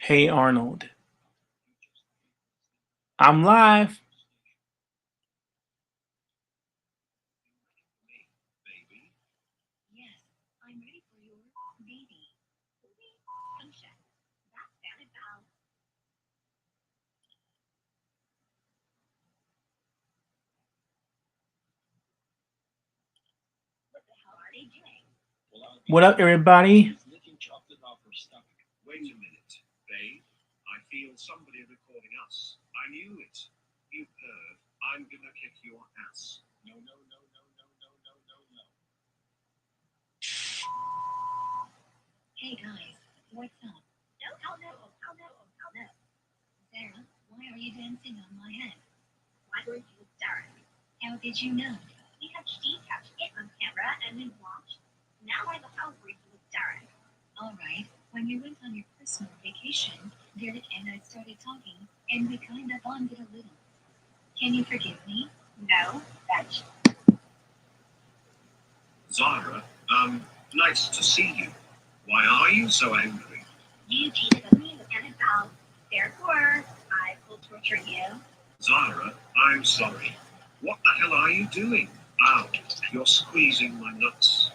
Hey Arnold. I'm live. What up, everybody? Wait a minute, babe. I feel somebody recording us. I knew it. You perv. I'm gonna kick your ass. No, no, no, no, no, no, no, no, no. Hey guys, what's up? Sarah, why are you dancing on my head? How did you know? Alright, when we went on your personal vacation, Derek and I started talking, and we kinda bonded a little. Can you forgive me? Zara, nice to see you. Why are you so angry? Zara, I'm sorry. What the hell are you doing? Ow, you're squeezing my nuts.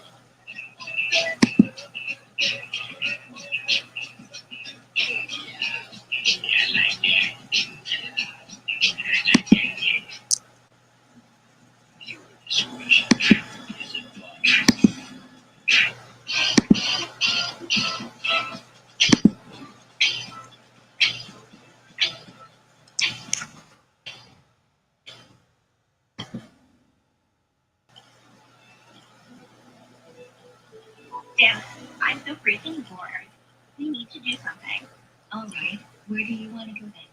Alright, where do you want to go then?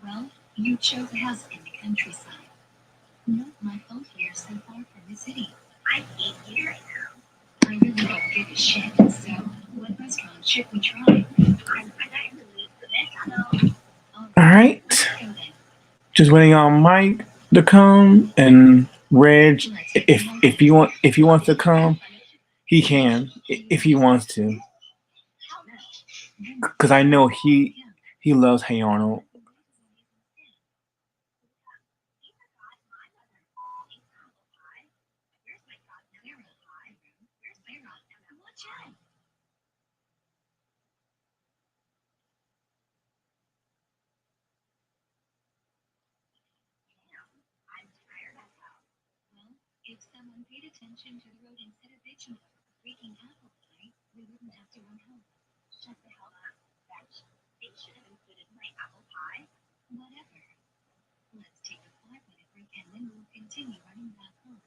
Well, you chose a house in the countryside. Not my fault you're so far from the city. I really don't give a shit, so what restaurant should we try? All Alright, right. let's go then. Just waiting on Mike to come and Reg. If he wants to come, he can if he wants to. Cause I know he loves Hey Arnold. Well, if someone paid attention to the road instead of bitching about the freaking apple pie, we wouldn't have to run home. Whatever. Let's take a 5-minute break and then we'll continue running back home.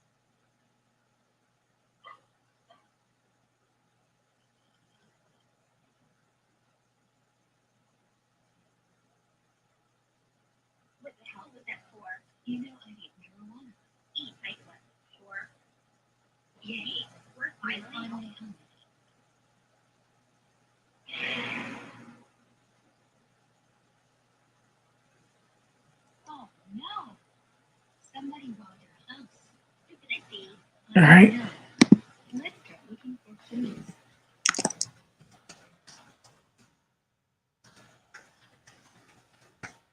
You know I hate marijuana. Yay, we're finally home. Oh no! Somebody robbed our house. All I right. don't know. Let's start looking for clues.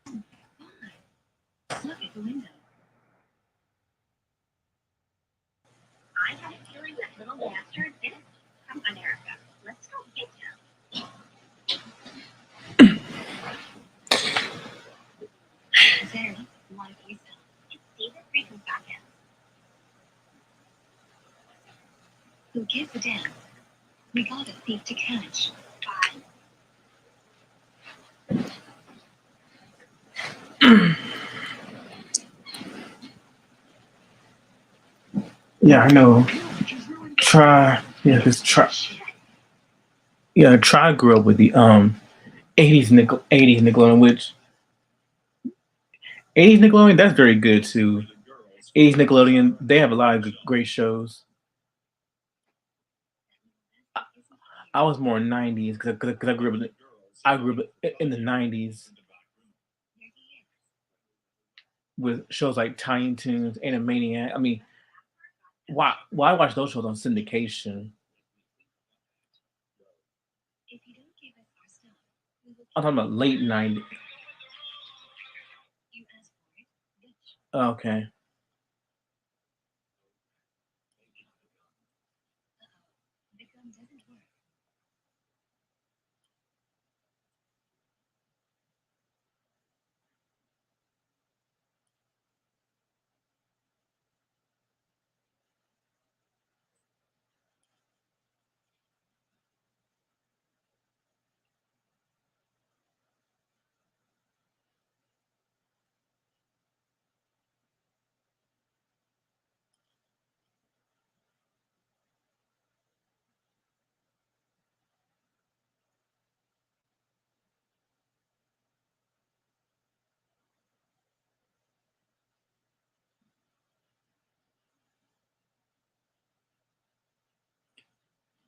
Fine. Look at the window. Sarah, why do you stop? Who gives a damn? We got a thief to catch. Yeah, I know. Try. Yeah, just try. Yeah, try grew up with the 80s Nickelodeon, which 80s Nickelodeon that's very good too. 80s Nickelodeon they have a lot of great shows. I was more 90s because I grew up in the 90s with shows like Tiny Toons, Animaniac. I mean, why I watch those shows on syndication? I'm talking about late 90s. You asked for it, bitch. Okay. The gum doesn't work.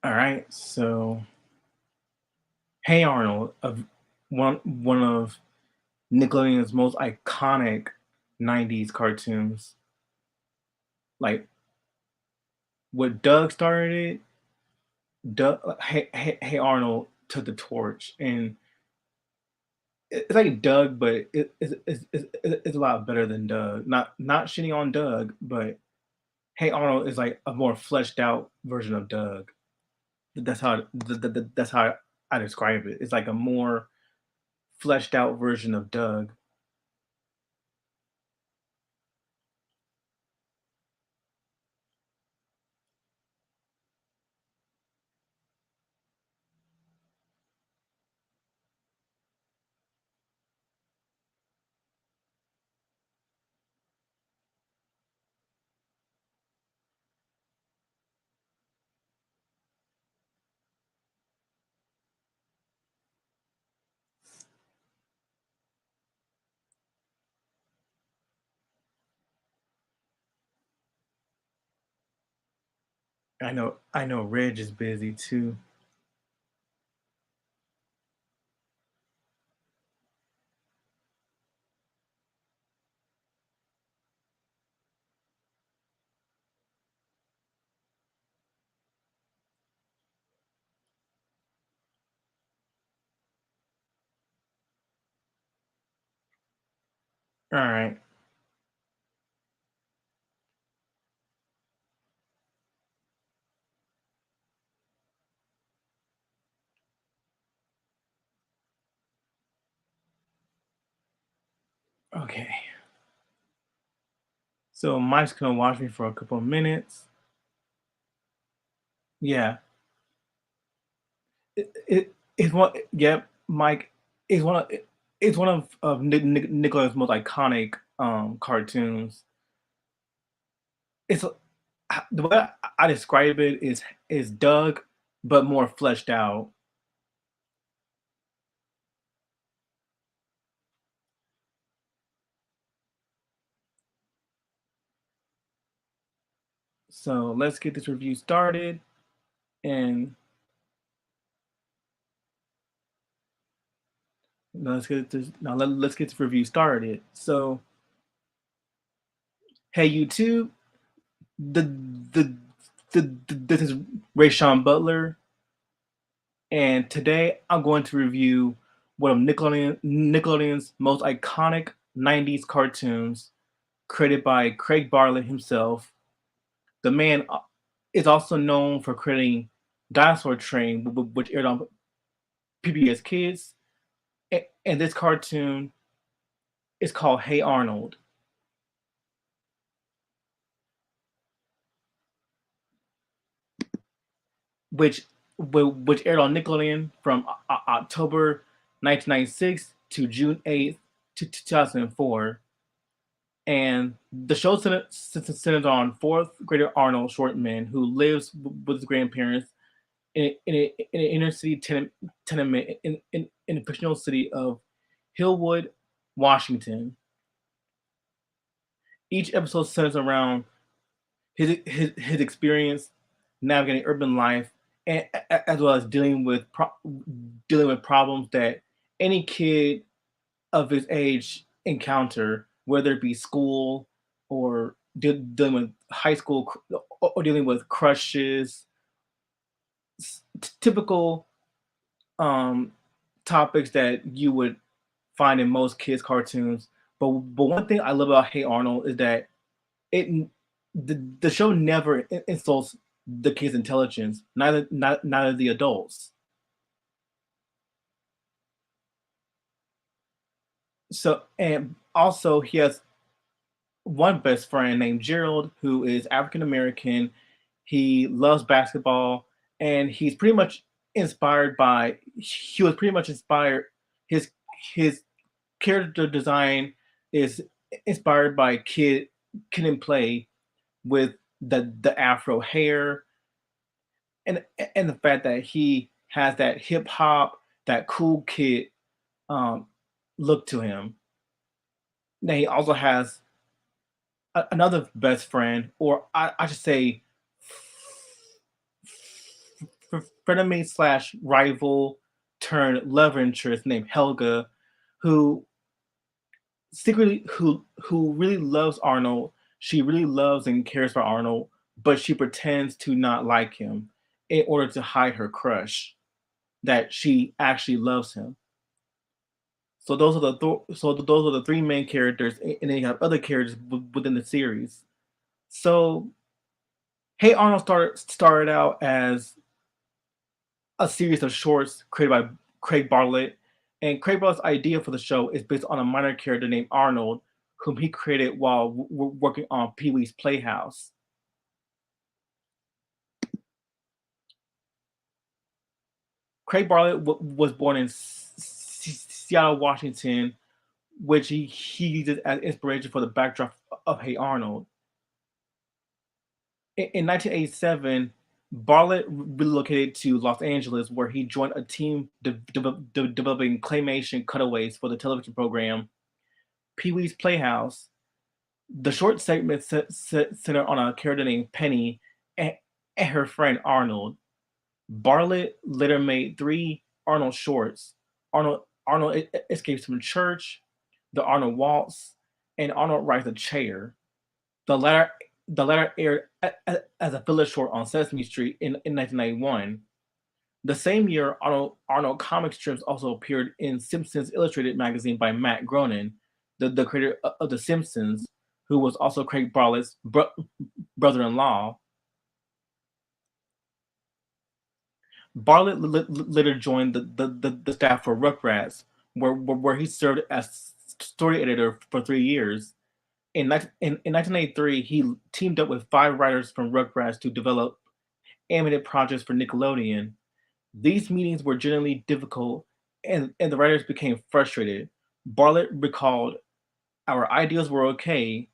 All right. So, Hey Arnold, of one of Nickelodeon's most iconic '90s cartoons. Like what Doug started, Hey Arnold took the torch, and it's like Doug, but it's a lot better than Doug. Not shitting on Doug, but Hey Arnold is like a more fleshed out version of Doug. That's how I describe it. It's like a more fleshed out version of Doug. I know Reg is busy too. All right. Okay. So Mike's gonna watch me for a couple of minutes. Yeah. It's one. Yep. Mike is one of it's one of Nickelodeon's most iconic cartoons. It's the way I describe it is Doug, but more fleshed out. So let's get this review started, and let's get this review started. So hey YouTube, the the this is Ray Sean Butler, and today I'm going to review one of Nickelodeon's most iconic '90s cartoons, created by Craig Bartlett himself. The man is also known for creating Dinosaur Train, which aired on PBS Kids, and this cartoon is called Hey Arnold, which which aired on Nickelodeon from October 1996 to June 8th, 2004. And the show centers on fourth grader Arnold Shortman, who lives with his grandparents in an inner city tenement in the fictional city of Hillwood, Washington. Each episode centers around his experience navigating urban life, and as well as dealing with problems that any kid of his age encounter, whether it be school or dealing with high school or dealing with crushes, typical um, topics that you would find in most kids' cartoons. But one thing I love about Hey Arnold is that it the show never insults the kids' intelligence, neither the adults. So and also he has one best friend named Gerald who is African American. He loves basketball and he's pretty much inspired by he was pretty much inspired his his character design is inspired by Kid and Play with the afro hair and and the fact that he has that hip hop, that cool kid um, look to him. Then he also has another best friend, or I should say, frenemy slash rival turned love interest named Helga, who who really loves Arnold. She really loves and cares for Arnold, but she pretends to not like him in order to hide her crush that she actually loves him. So those are the three main characters, and then you have other characters within the series. So Hey Arnold started out as a series of shorts created by Craig Bartlett, and Craig Bartlett's idea for the show is based on a minor character named Arnold, whom he created while working on Pee Wee's Playhouse. Craig Bartlett was born in Seattle, Washington, which he uses as inspiration for the backdrop of Hey Arnold. In 1987, Bartlett relocated to Los Angeles, where he joined a team developing claymation cutaways for the television program Pee Wee's Playhouse. The short segment centered on a character named Penny and, and her friend Arnold. Bartlett later made three Arnold shorts. Arnold escapes from church, the Arnold Waltz, and Arnold rides a chair. The latter the latter aired as a filler short on Sesame Street in 1991. The same year, Arnold comic strips also appeared in Simpsons Illustrated magazine by Matt Groening, the creator of The Simpsons, who was also Craig Bartlett's brother-in-law. Bartlett later joined the staff for Rugrats, where he served as story editor for 3 years. In 1983, he teamed up with five writers from Rugrats to develop animated projects for Nickelodeon. These meetings were generally difficult, and the writers became frustrated. Bartlett recalled, "Our ideas were okay,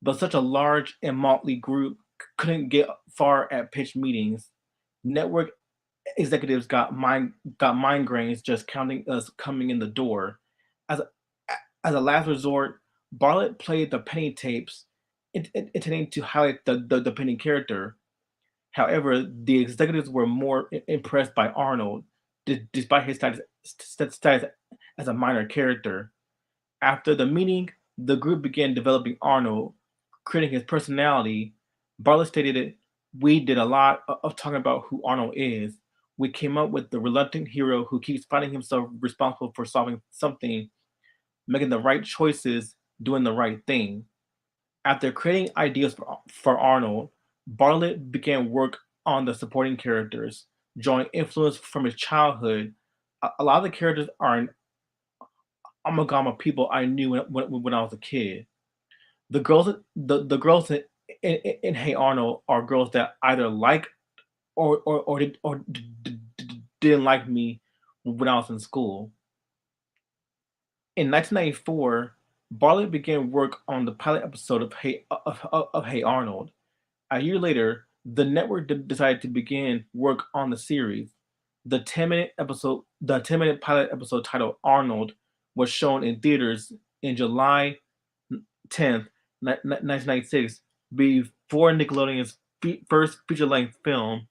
but such a large and motley group couldn't get far at pitch meetings. Network executives got migraines just counting us coming in the door. As a, as a last resort, Bartlett played the Penny tapes, intending to highlight the Penny character. However, the executives were more impressed by Arnold, despite his status as a minor character. After the meeting, the group began developing Arnold, creating his personality. Bartlett stated it, "We did a lot of talking about who Arnold is. We came up with the reluctant hero who keeps finding himself responsible for solving something, making the right choices, doing the right thing." After creating ideas for Arnold, Bartlett began work on the supporting characters, drawing influence from his childhood. A lot of the characters are an amalgam of people I knew when I was a kid. The girls in Hey Arnold are girls that either like or didn't like me when I was in school. In 1994, Bartlett began work on the pilot episode of Hey Arnold. A year later, the network decided to begin work on the series. The 10-minute pilot episode titled Arnold was shown in theaters in July 10th, 1996, before Nickelodeon's first feature-length film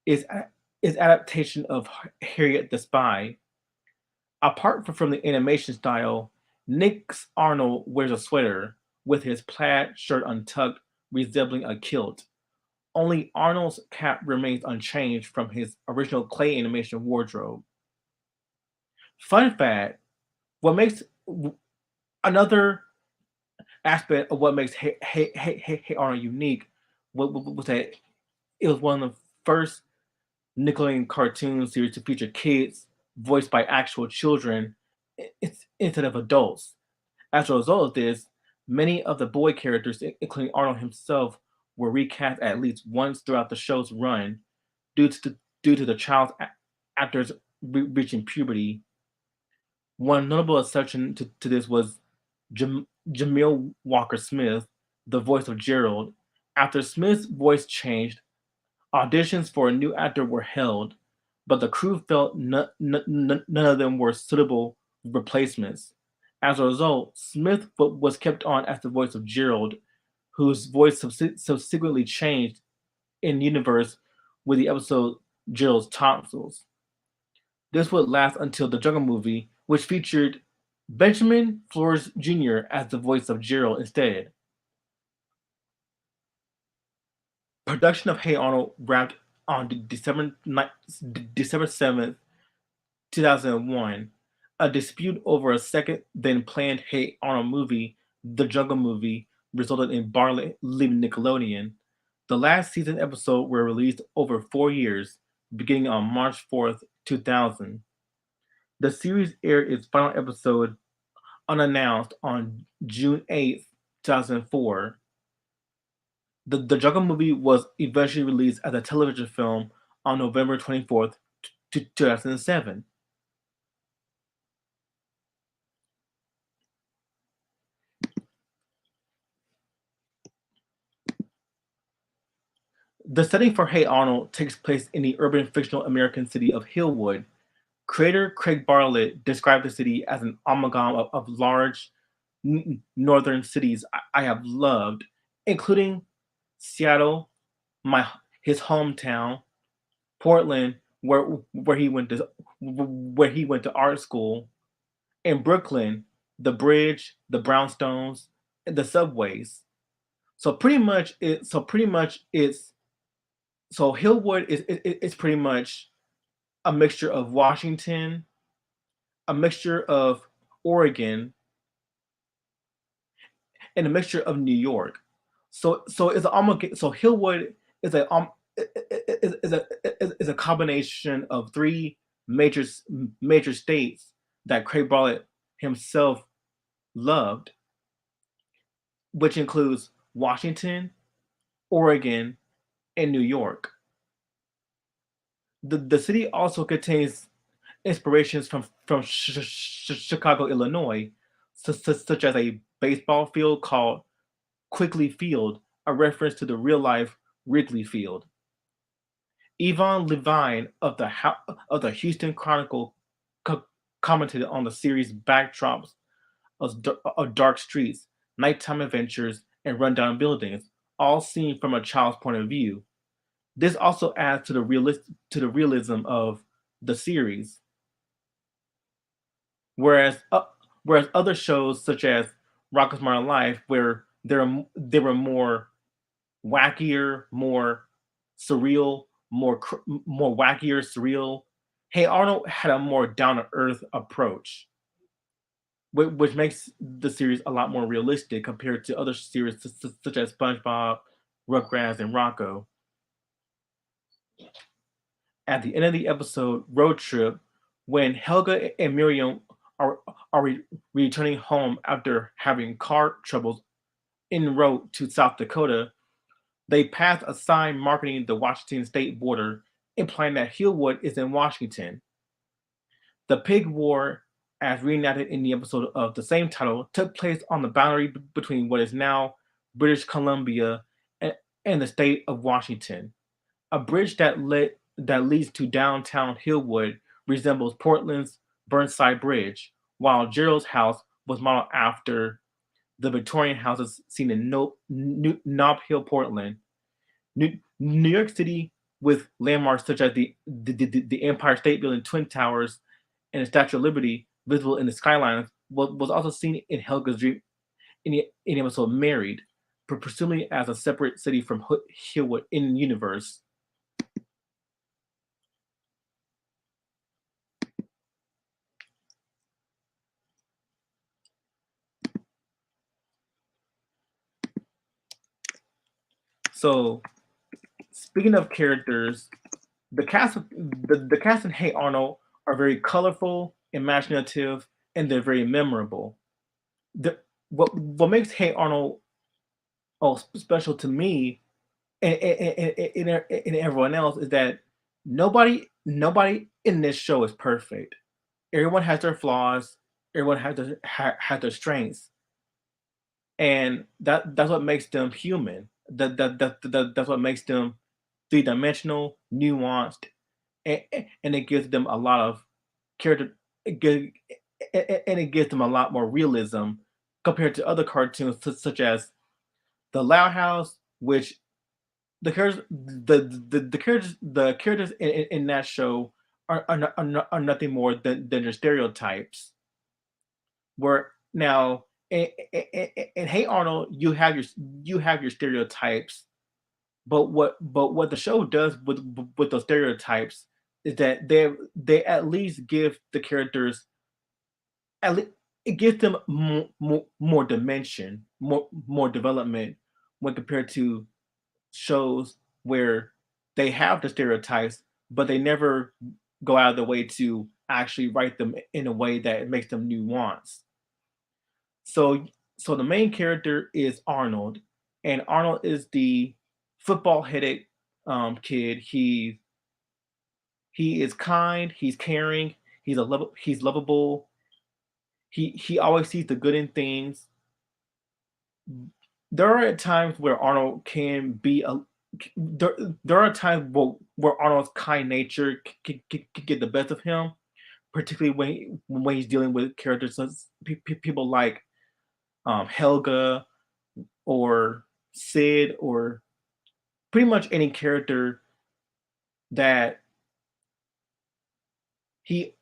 is is adaptation of Harriet the Spy. Apart from the animation style, Nick's Arnold wears a sweater with his plaid shirt untucked, resembling a kilt. Only Arnold's cap remains unchanged from his original clay animation wardrobe. Fun fact: what makes another aspect of what makes Hey Arnold unique was that it was one of the first Nickelodeon cartoon series to feature kids voiced by actual children instead of adults. As a result of this, many of the boy characters, including Arnold himself, were recast at least once throughout the show's run due to the child's actors reaching puberty. One notable exception to this was Jamil Walker Smith, the voice of Gerald. After Smith's voice changed, auditions for a new actor were held, but the crew felt none of them were suitable replacements. As a result, Smith was kept on as the voice of Gerald, whose voice subsequently changed in universe with the episode Gerald's Tonsils. This would last until the Jungle Movie, which featured Benjamin Flores Jr. as the voice of Gerald instead. Production of Hey Arnold wrapped on December 7th, 2001. A dispute over a second then planned Hey Arnold movie, The Jungle Movie, resulted in Bartlett leaving Nickelodeon. The last season episodes were released over 4 years, beginning on March 4th, 2000. The series aired its final episode unannounced on June 8th, 2004. The Jungle Movie was eventually released as a television film on November 24th, 2007. The setting for Hey Arnold takes place in the urban fictional American city of Hillwood. Creator Craig Bartlett described the city as an amalgam of large northern cities I have loved, including Seattle, my his hometown, Portland, where he went to art school, and Brooklyn, the bridge, the brownstones, and the subways. So Hillwood is pretty much a mixture of Washington, a mixture of Oregon, and a mixture of New York. It's almost so Hillwood is a is a combination of three major major states that Craig Bartlett himself loved, which includes Washington, Oregon, and New York. The city also contains inspirations from Chicago, Illinois, such as a baseball field called Quigley Field, a reference to the real life Wrigley Field. Yvonne Levine of the Houston Chronicle co- commented on the series' backdrops of dark streets, nighttime adventures, and rundown buildings, all seen from a child's point of view. This also adds to the realism of the series, whereas whereas other shows such as Rocket's Modern Life, where they were more wackier, more surreal, more wackier, surreal. Hey Arnold had a more down to earth approach, which makes the series a lot more realistic compared to other series such as SpongeBob, Rugrats, and Rocco. At the end of the episode Road Trip, when Helga and Miriam are, are returning home after having car troubles en route to South Dakota, they pass a sign marking the Washington state border, implying that Hillwood is in Washington. The Pig War, as reenacted in the episode of the same title, took place on the boundary between what is now British Columbia and the state of Washington. A bridge that leads to downtown Hillwood resembles Portland's Burnside Bridge, while Gerald's house was modeled after the Victorian houses seen in Nob Hill, Portland. New York City, with landmarks such as the Empire State Building, Twin Towers, and the Statue of Liberty visible in the skylines, was also seen in Helga's dream in the episode Married, presumably as a separate city from Hillwood in universe. So speaking of characters, the cast in Hey Arnold are very colorful, imaginative, and they're very memorable. The, what makes Hey Arnold special to me and everyone else is that nobody in this show is perfect. Everyone has their flaws. Everyone has their strengths, and that's what makes them human. That's what makes them three dimensional, nuanced, and it gives them a lot of character. It gives, and it gives them a lot more realism compared to other cartoons such as the Loud House, which the characters in that show are nothing more than their stereotypes. Where now in Hey Arnold, you have your stereotypes, but what the show does with those stereotypes is that they at least give the characters at least it gives them more dimension, more development when compared to shows where they have the stereotypes, but they never go out of the way to actually write them in a way that makes them nuanced. So, so the main character is Arnold, and Arnold is the football-headed kid. He is kind. He's caring. He's lovable. He always sees the good in things. There are times where Arnold can be a there, there are times where Arnold's kind nature can get the best of him, particularly when he's dealing with characters such people like Helga or Sid or pretty much any character that he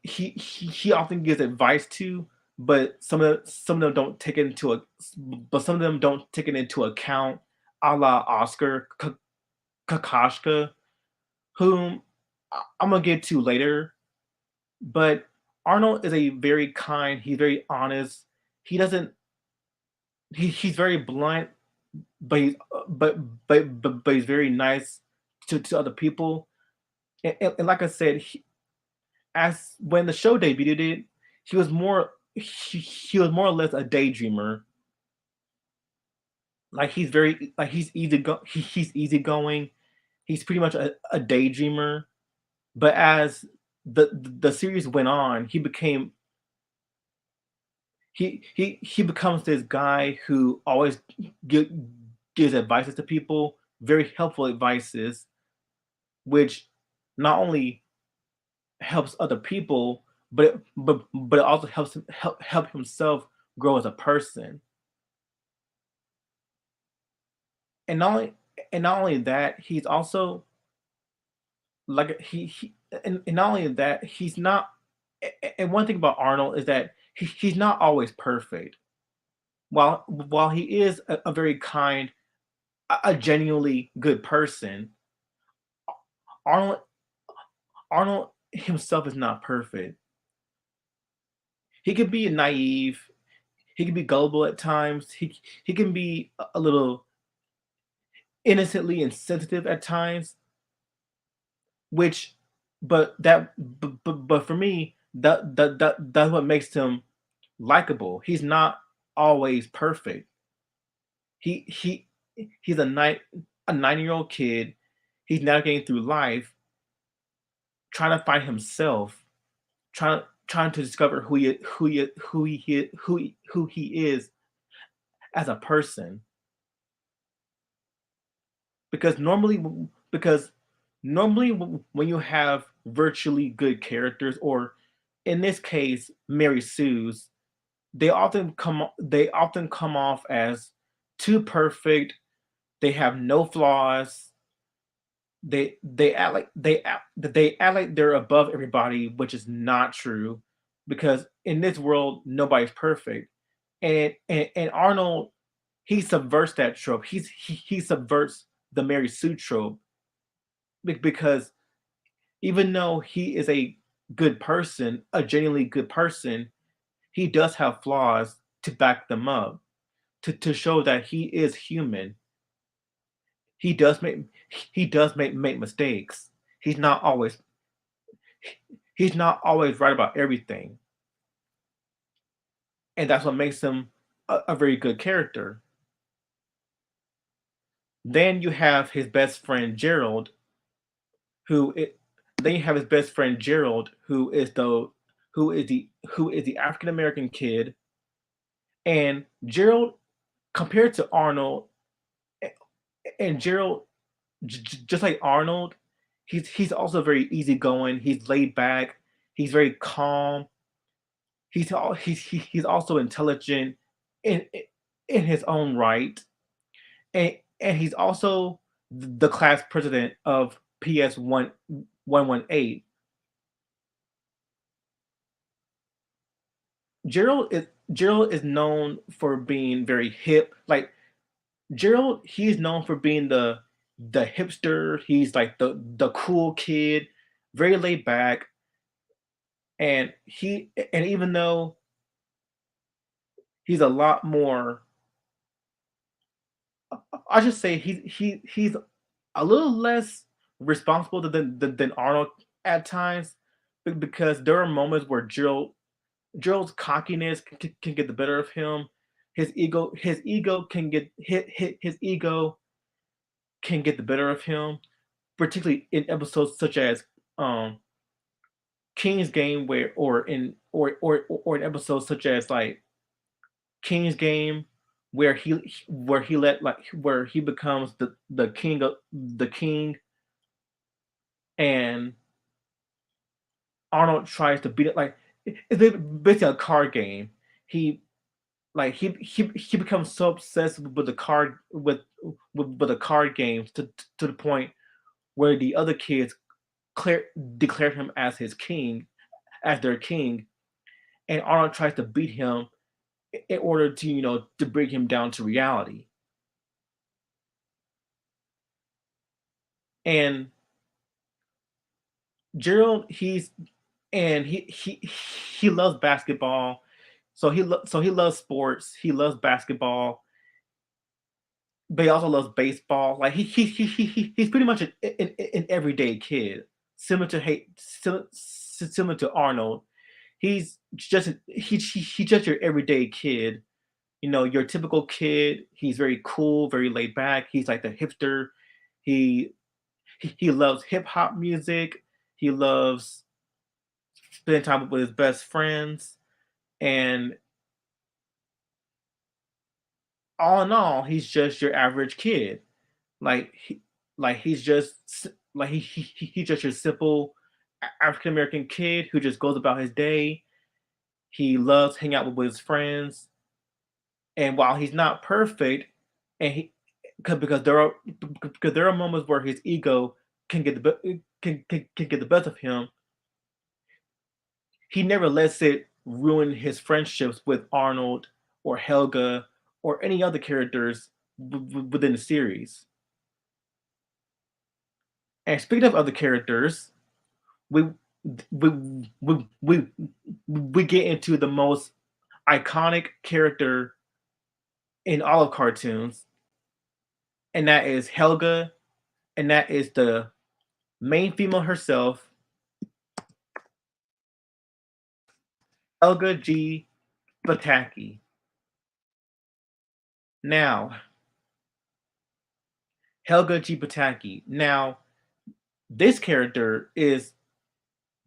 often gives advice to, but some of them don't take it into a but some of them don't take it into account, a la Oscar Kakashka, whom I'm gonna get to later. But Arnold is a very kind. He's very honest. He doesn't. He's very blunt, but but he's very nice to other people. And like I said, as when the show debuted, he was he was more or less a daydreamer. Like he's he's easygoing. He's pretty much a daydreamer. But as the series went on, he becomes this guy who always gi- gives advices to people, very helpful advices, which not only helps other people, but it also helps him help himself grow as a person. And not only that, he's also like and not only that, he's not. And one thing about Arnold is that he's not always perfect. While he is a very kind, a genuinely good person, Arnold Arnold himself is not perfect. He can be naive. He can be gullible at times. He can be a little innocently insensitive at times. Which, but for me, that's what makes him likable. He's not always perfect. He he's a 9-year-old kid. He's navigating through life, trying to find himself, trying to discover who he is as a person. Because because normally when you have virtually good characters, or in this case, Mary Sue's, they often come off as too perfect. They have no flaws. They act like they're above everybody, which is not true, because in this world nobody's perfect. And Arnold, he subverts that trope. He subverts the Mary Sue trope, because even though he is a good person, a genuinely good person, he does have flaws to back them up, to show that he is human. he does make make mistakes. He's not always he's not always right about everything, and that's what makes him a very good character. Then you have his best friend Gerald, who it, then you have his best friend Gerald, who is the African American kid, and Gerald compared to Arnold, and Gerald just like Arnold, he's also very easygoing. He's laid back. He's very calm. He's also intelligent in in his own right, and he's also the class president of PS 118. Gerald is known for being very hip. Like Gerald, he's known for being the hipster. He's like the cool kid, very laid back, and even though he's a lot more, I should say he's a little less responsible than Arnold at times, because there are moments where Gerald's cockiness can get the better of him. His ego can his ego can get the better of him, particularly in episodes such as um King's Game, where or in episodes such as like King's Game, where he let like where he becomes the king, and Arnold tries to beat it. Like it's basically a card game. He he becomes so obsessed with the with the card games to the point where the other kids clear declare him as his king, as their king, and Arnold tries to beat him in order to to bring him down to reality. And Gerald, he loves basketball, so he loves sports. He loves basketball, but he also loves baseball. Like he's pretty much an everyday kid, similar to Arnold. He's just your everyday kid. You know, your typical kid. He's very cool, very laid back. He's like the hipster. He he loves hip hop music. He loves spending time with his best friends, and all in all, he's just your average kid. Like he's just he's just your simple African American kid who just goes about his day. He loves hanging out with his friends, and while he's not perfect, and he because there are moments where his ego can get the best of him, he never lets it ruin his friendships with Arnold or Helga or any other characters within the series. And speaking of other characters, we we get into the most iconic character in all of cartoons, and that is Helga, and that is the main female herself, Helga G. Bataki. Now, Helga G. Bataki. Now, this character is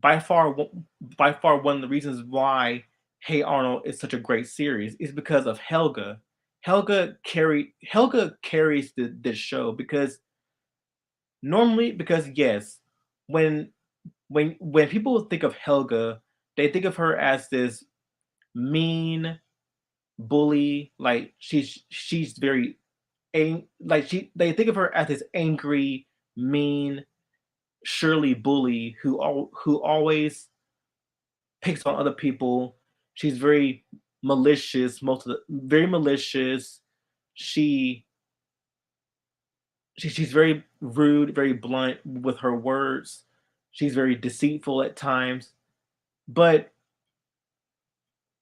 by far one of the reasons why Hey Arnold is such a great series is because of Helga. Helga carries this show because normally because yes, when when people think of Helga, they think of her as this mean bully. Like she's very like they think of her as this angry, mean, Shirley bully who always picks on other people. She's very malicious. Most of the very malicious. She, she's very rude, very blunt with her words. She's very deceitful at times. But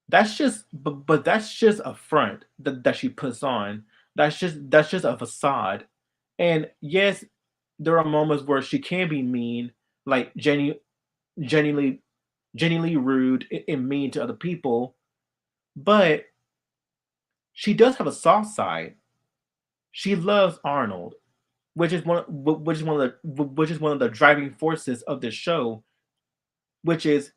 that's just a front that she puts on. That's just a facade. And yes, there are moments where she can be mean, like genuinely, genuinely rude and mean to other people. But she does have a soft side. She loves Arnold, which is one of the driving forces of this show, which is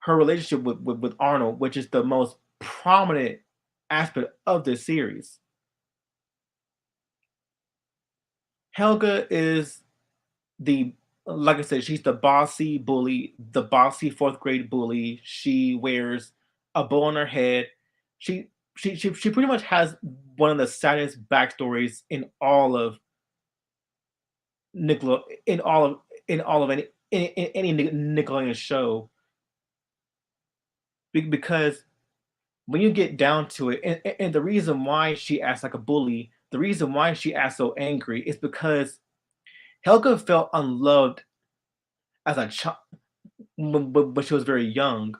her relationship with Arnold, which is the most prominent aspect of this series. Helga is the like I said, she's the bossy bully, the bossy fourth grade bully. She wears a bow on her head. She she pretty much has one of the saddest backstories Nickelode in all of any Nickelodeon show because when you get down to it, and the reason why she acts like a bully, the reason why she acts so angry is because Helga felt unloved as a child when she was very young.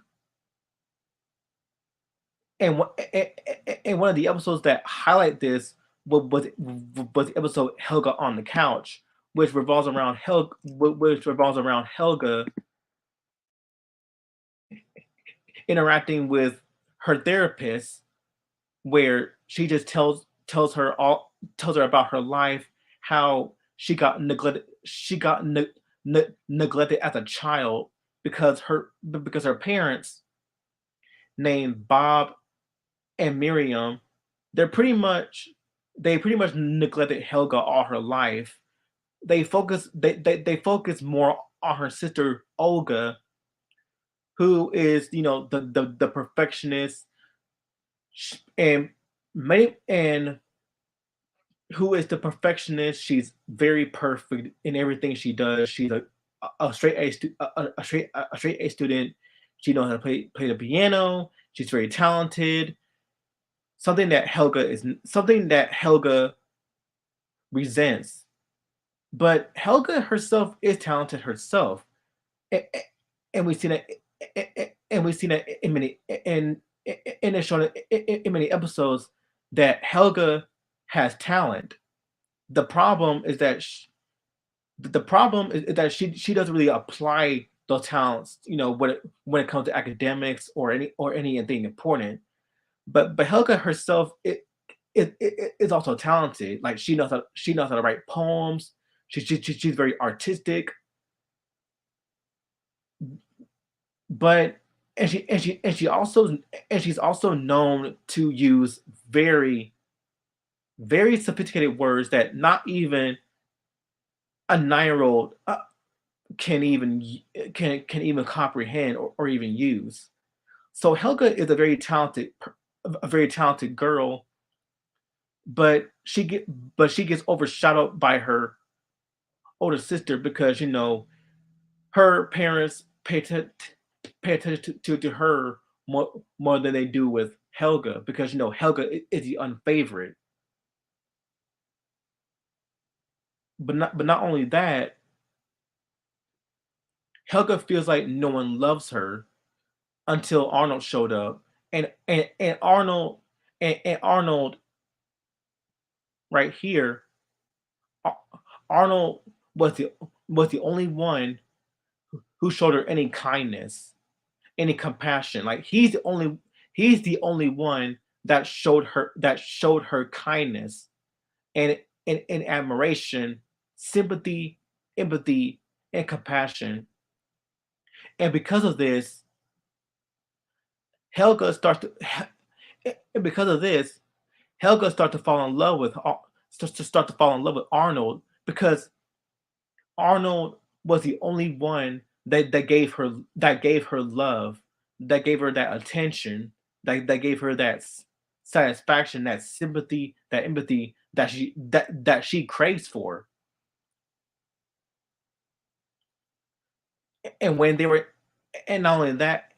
And one of the episodes that highlight this was the episode Helga on the couch, which revolves around Helga interacting with her therapist, where she just tells her about her life, how she got neglected as a child because her parents named Bob and Miriam, they're pretty much they pretty much neglected Helga all her life. They focus more on her sister Olga, who is the perfectionist and many and who is the perfectionist. She's very perfect in everything she does. She's a straight a straight A student. She knows how to play the piano. She's very talented. Something that Helga resents. But Helga herself is talented herself, and, and we've seen it. And we've seen it in in it's shown in many episodes that Helga has talent. The problem is that she doesn't really apply those talents, when it comes to academics or anything important. But Helga herself is also talented. Like she knows how to write poems. She's very artistic, but and she's also known to use very very sophisticated words that not even a 9-year old can can even comprehend or even use. So Helga is a very talented girl, but she gets overshadowed by her older sister because her parents pay attention to her more than they do with Helga because Helga is the unfavorite. But not only that, Helga feels like no one loves her until Arnold showed up, and Arnold right here, Arnold was the only one who showed her any kindness, any compassion. Like he's the only one that showed her kindness and admiration, sympathy, empathy, and compassion. And because of this, Helga starts to and because of this, Helga starts to fall in love with Arnold because Arnold was the only one that gave her love, that gave her that attention, that gave her that satisfaction, that sympathy, that empathy that she craves for. And when they were, and not only that,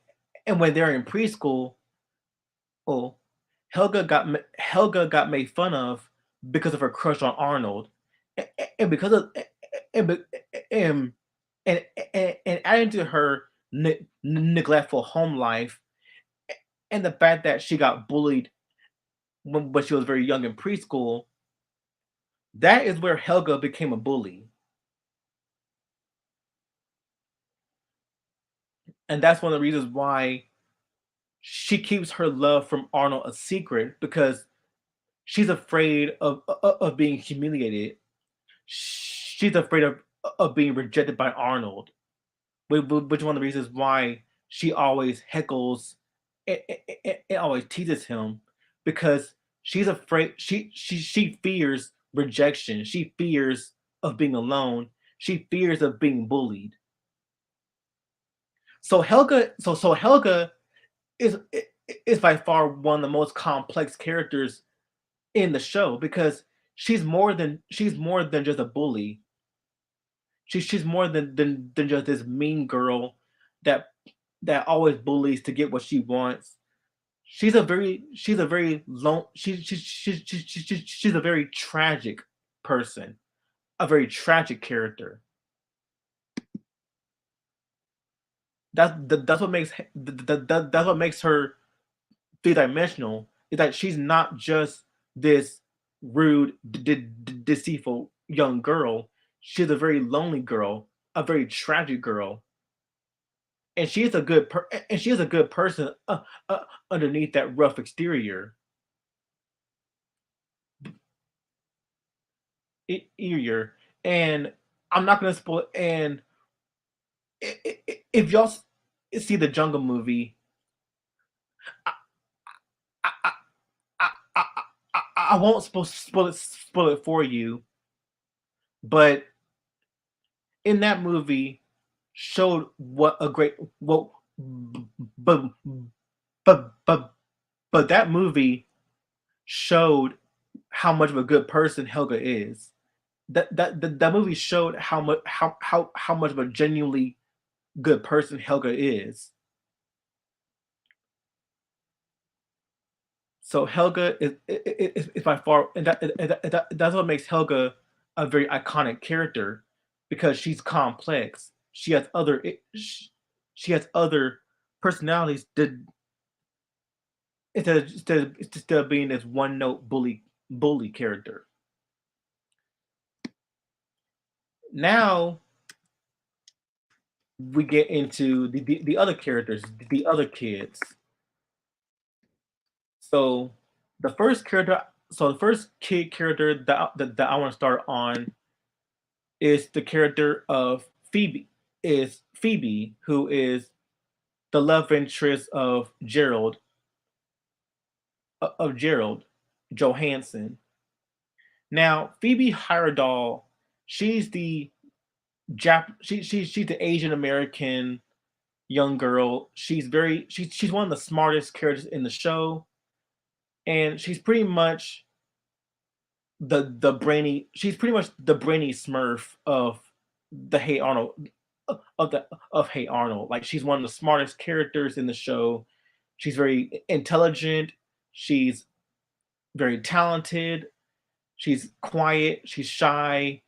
and when they're in preschool, oh, Helga got made fun of because of her crush on Arnold, and because of and and and, and adding to her neglectful home life and the fact that she got bullied when she was very young in preschool, That is where Helga became a bully, and that's one of the reasons why she keeps her love from Arnold a secret because she's afraid of being humiliated. She's afraid of being rejected by Arnold, which is one of the reasons why she always heckles and always teases him because she's afraid. She fears rejection. She fears of being alone. She fears of being bullied. So Helga is is by far one of the most complex characters in the show because she's more than just a bully. She's more than just this mean girl that that always bullies to get what she wants. She's a very lone she's a very tragic person, a very tragic character. That's what makes that's what makes her three dimensional. Is that she's not just this rude, deceitful young girl. She's a very lonely girl, a very tragic girl, and she is a good person underneath that rough exterior. Ear, and I'm not gonna spoil. And if y'all see the Jungle movie, I, I, I, I won't spoil it for you, but in that movie showed what a great what but but but but that movie showed how much of a good person Helga is. That movie showed how much of a genuinely good person Helga is. So Helga is by far, and that's what makes Helga a very iconic character because she's complex. She has other personalities that instead of being this one note bully character. Now we get into the other characters, the other kids. So the first character, so the first kid character that I want to start on is the character of Phoebe. Is Phoebe, who is the love interest of Gerald Johansson. Now Phoebe Heyerdahl, she's the she's the Asian American young girl. She's one of the smartest characters in the show, and she's pretty much the brainy. She's pretty much the brainy Smurf of the Hey Arnold of Hey Arnold. Like she's one of the smartest characters in the show. She's very intelligent. She's very talented. She's quiet. She's shy,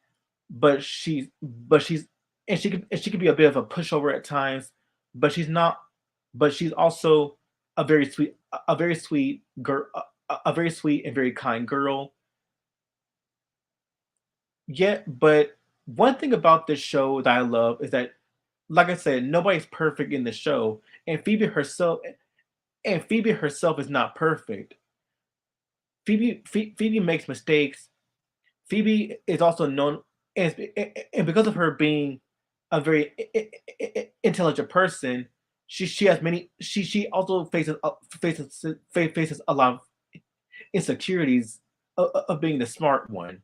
but she's and she can be a bit of a pushover at times. But she's not. But she's also a very sweet girl, a very sweet and very kind girl. Yet, but one thing about this show that I love is that, like I said, nobody's perfect in the show, and Phoebe herself is not perfect. Phoebe makes mistakes. Phoebe is also known, and because of her being a very intelligent person, she has many. She also faces a lot of insecurities of being the smart one.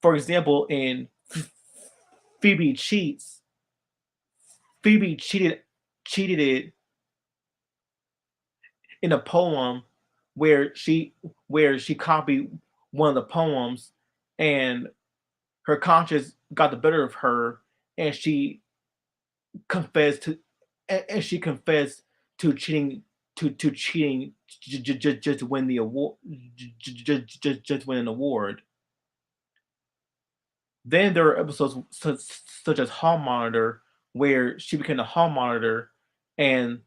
For example, in Phoebe cheats, Phoebe cheated it in a poem where she copied one of the poems, and her conscience got the better of her, and confessed to she confessed to cheating to cheating just to win the award, just win an award. Then there are episodes such as Hall Monitor, where she became a hall monitor, and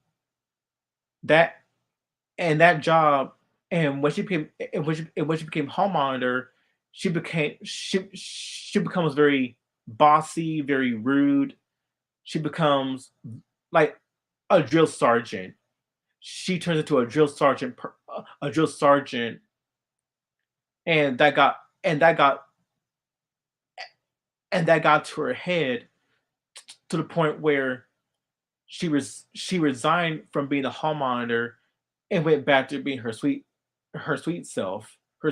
that that job, and when she became hall monitor, she becomes very bossy, very rude. She becomes like a drill sergeant. She turns into a drill sergeant, and that got and that got to her head to the point where she resigned from being a hall monitor and went back to being her sweet self, her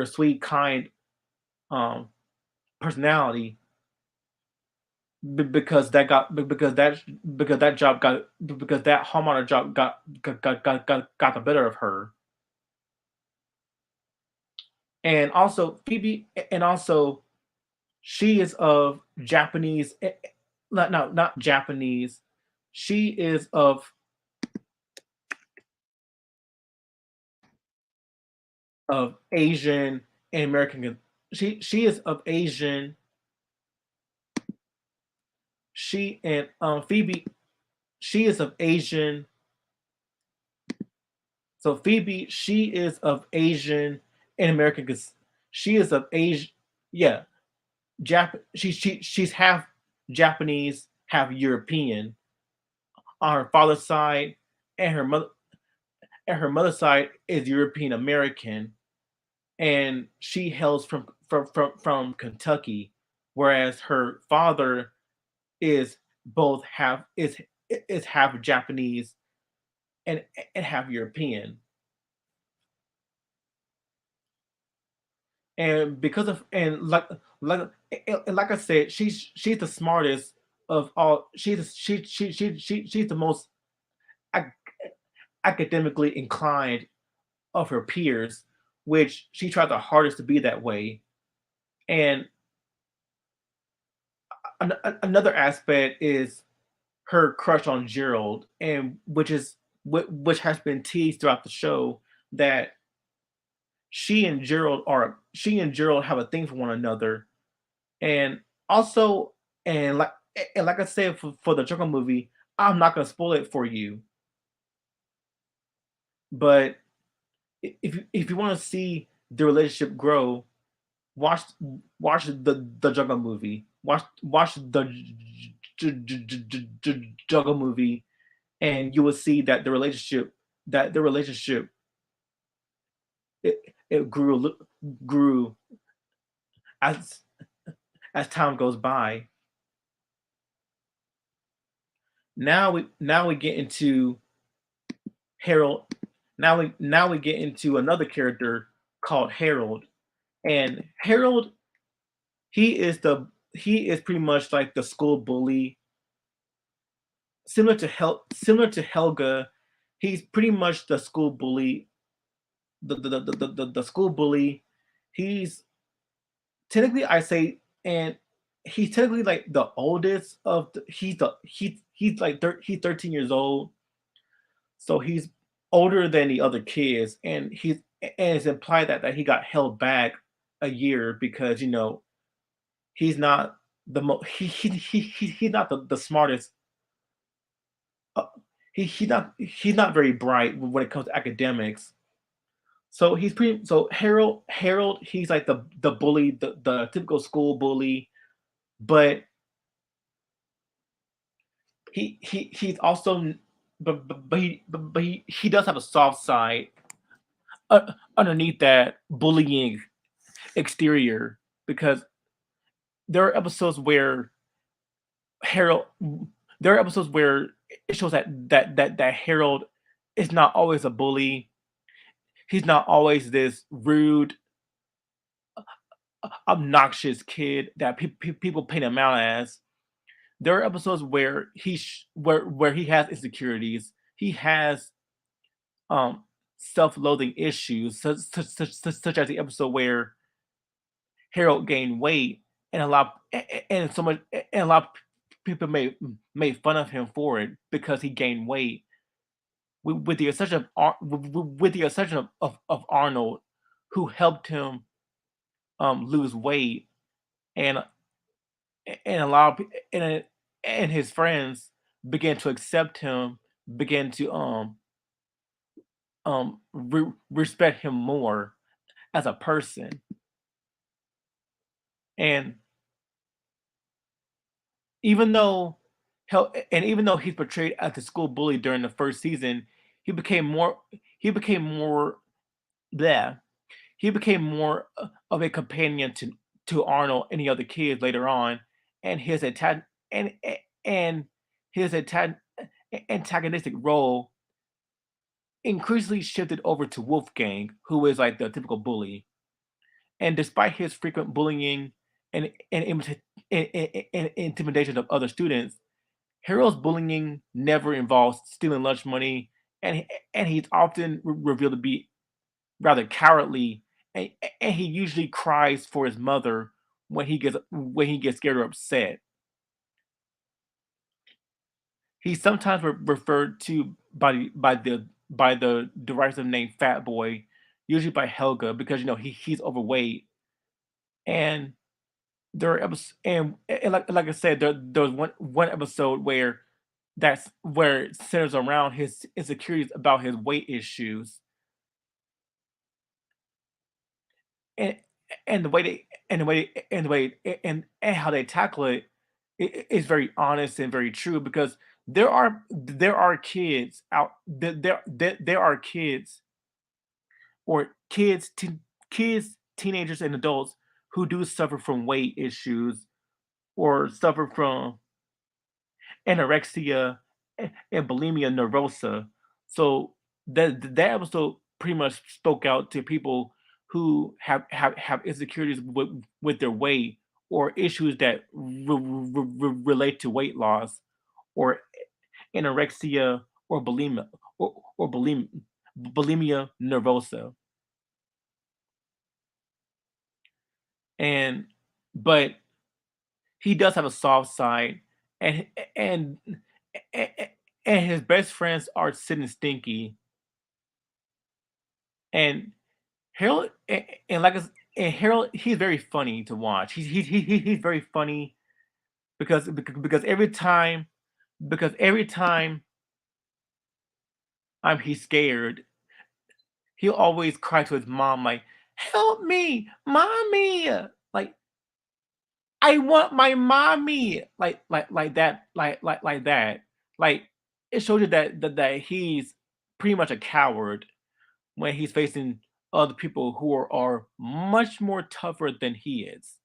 sweet kind um personality because that job got because that hall monitor job got the better of her. And also Phoebe and also she is of Japanese not Japanese. She is of Asian and American. She is of Asian. She and Phoebe. She is of Asian. So Phoebe, she is of Asian and American. Because she is of Asian. Yeah, she's half Japanese, half European on her father's side, and her mother's side is European American, and she hails from Kentucky, whereas her father is both half is half Japanese and half European. And because of and like I said, she's the smartest of all. She's the most ac- academically inclined of her peers, which she tried the hardest to be that way. And another aspect is her crush on Gerald, and which has been teased throughout the show that she and Gerald have a thing for one another, and also and like I said for the Joker movie, I'm not gonna spoil it for you, but if you want to see the relationship grow, watch the Joker movie. Watch the Joker movie, and you will see that the relationship it grew as time goes by. Now we get into Harold. Now we get into another character called Harold, and Harold he is pretty much like the school bully, similar to Helga. He's pretty much the school bully, the school bully. He's technically I say, and he's technically like the oldest of he's 13 years old, so he's older than the other kids, and it's implied that he got held back a year because he's not he's not the smartest. uh, he's not very bright when it comes to academics. So Harold he's like the bully, the typical school bully, but he's also he does have a soft side underneath that bullying exterior, because there are episodes where Harold there are episodes where it shows that Harold is not always a bully. He's not always this rude, obnoxious kid that people paint him out as. There are episodes where where he has insecurities. He has um self-loathing issues, such as the episode where Harold gained weight, and and so much and a lot of people made fun of him for it because he gained weight. With the exception of with the exception of Arnold, who helped him lose weight, and a lot of and his friends began to accept him, began to respect him more as a person. And even though even though he's portrayed as the school bully during the first season, he became more he became more bleh, he became more of a companion to Arnold and the other kids later on, and and and his antagonistic role increasingly shifted over to Wolfgang, who is like the typical bully. And despite his frequent bullying and intimidation of other students, Harold's bullying never involves stealing lunch money, and he's often revealed to be rather cowardly, and, and he usually cries for his mother when he gets scared or upset. He's sometimes referred to by the derisive name Fat Boy, usually by Helga, because he's overweight. And there are and like I said, there was one episode where it centers around his insecurities about his weight issues, and the way they and the way and the way and how they tackle it is very honest and very true, because there are kids out there are kids or kids, teenagers and adults who do suffer from weight issues or suffer from anorexia and bulimia nervosa. So that episode pretty much spoke out to people who have insecurities with their weight, or issues that relate to weight loss, or anorexia, or or bulimia nervosa. And but he does have a soft side, and and and, and his best friends are Sid and Stinky. And Harold and like I s and Harold, he's very funny to watch. He's very funny because every time he's scared, he'll always cry to his mom like, "Help me, mommy!" Like, "I want my mommy!" Like that, like that. Like, it shows you that he's pretty much a coward when he's facing other people who are much more tougher than he is.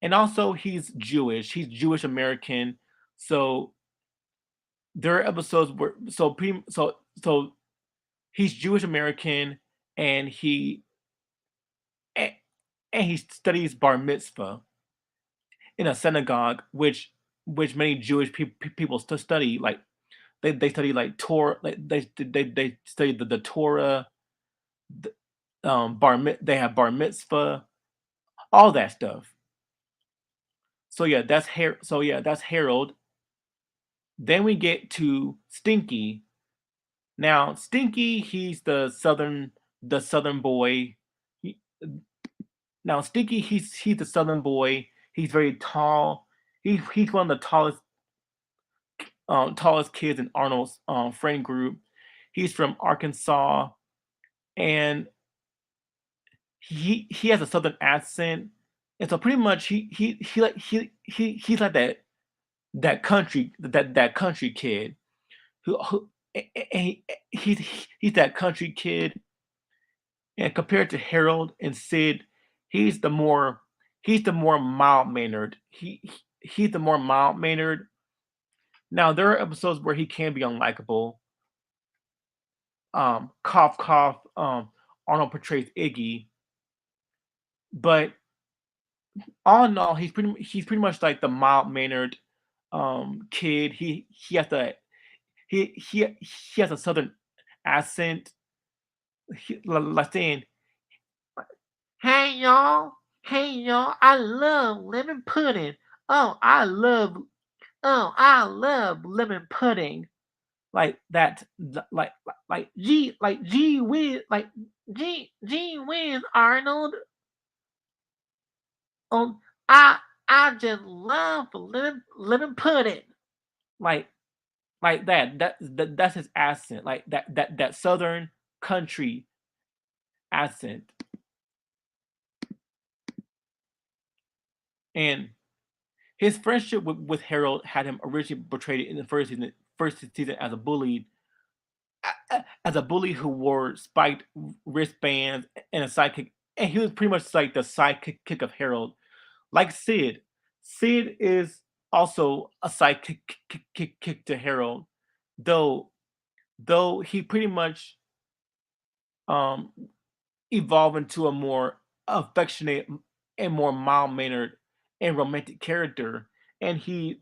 And also, he's Jewish. He's Jewish American, so there are episodes where so he's Jewish American, and a- he studies bar mitzvah in a synagogue, which many Jewish people still study. Like they study like Torah, like they study the Torah, the, they have bar mitzvah, all that stuff. So yeah, that's Harold. Then we get to Stinky. Now, Stinky, he's the southern boy. He- Now, Stinky, he's the southern boy. He's very tall. He's one of the tallest kids in Arnold's friend group. He's from Arkansas, and he has a southern accent, and so pretty much he's like that country kid who and he's that country kid, and compared to Harold and Sid, he's the more he's the more mild mannered. He's the more mild mannered. Now there are episodes where he can be unlikable. Cough cough. Arnold portrays Iggy, but all in all, he's pretty much like the mild mannered kid. He has a southern accent. Like saying, hey y'all, I love lemon pudding. Oh, I love lemon pudding." Like that, gee whiz, gee whiz, Arnold. Um, I I just love lemon pudding. Like that. That's his accent. Like that southern country accent. And his friendship with Harold had him originally portrayed in the first season as a bully who wore spiked wristbands and a sidekick, and he was pretty much like the sidekick of Harold, like Sid. Sid is also a sidekick to Harold, though he pretty much um evolved into a more affectionate and more mild mannered and romantic character, and he's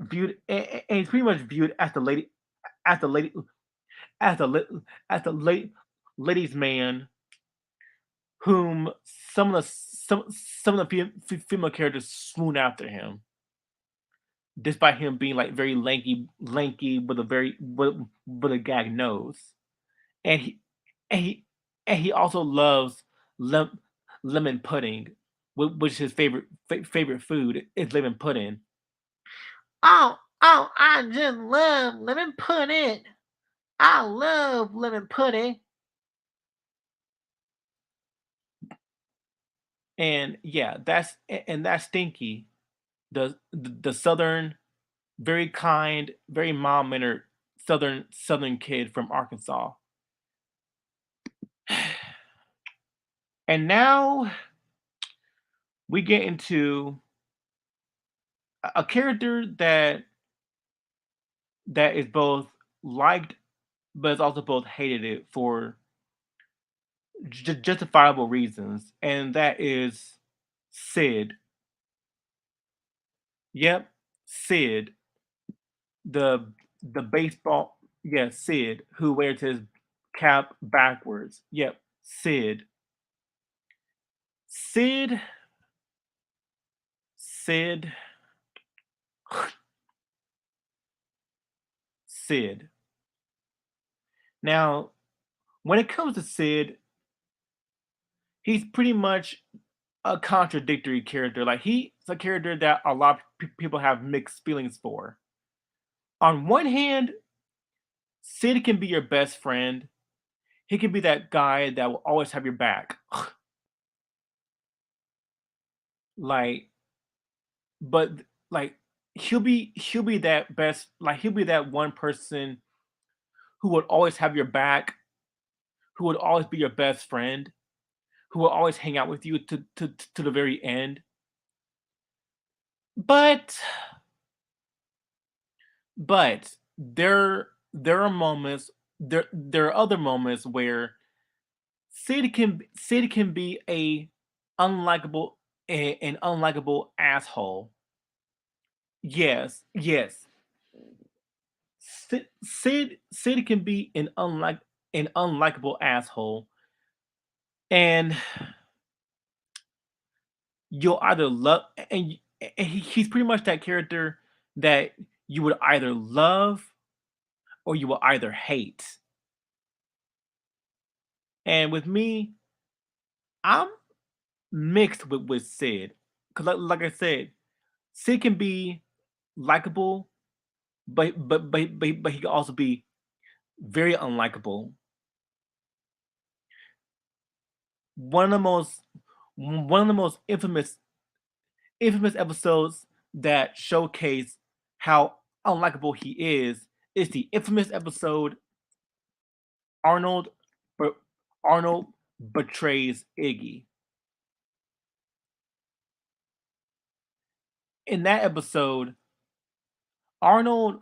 pretty much viewed as the lady as the lady as the la- as the late ladies' man, whom some of the female characters swoon after him, despite him being like very lanky with a with a gag nose, and and he he also loves lem, lemon pudding, which is his favorite food is lemon pudding. Oh, I just love lemon pudding. I love lemon pudding. And yeah, that's Stinky, the southern, very kind, very mild mannered southern kid from Arkansas. And now we get into a character that is both liked but is also both hated it for justifiable reasons, and that is Sid. Yep, Sid, the baseball, yeah, Sid, who wears his cap backwards. Yep, Sid. Sid, Sid, Sid. Now, when it comes to Sid, he's pretty much a contradictory character. Like he's a character that a lot of people have mixed feelings for. On one hand, Sid can be your best friend. He can be that guy that will always have your back. Like, but like he'll be that best. Like he'll be that one person who would always have your back, who would always be your best friend, who will always hang out with you to the very end. But there are moments, there are other moments where Sid can be unlikable an unlikable asshole. Yes. Sid can be an unlikable asshole, and you'll either love and he's pretty much that character that you would either love or you will either hate. And with me, I'm mixed with Sid, because like I said, Sid can be likable, but he can also be very unlikable. One of the most one of the most infamous episodes that showcase how unlikable he is the infamous episode Arnold, but Arnold betrays Iggy. In that episode, Arnold.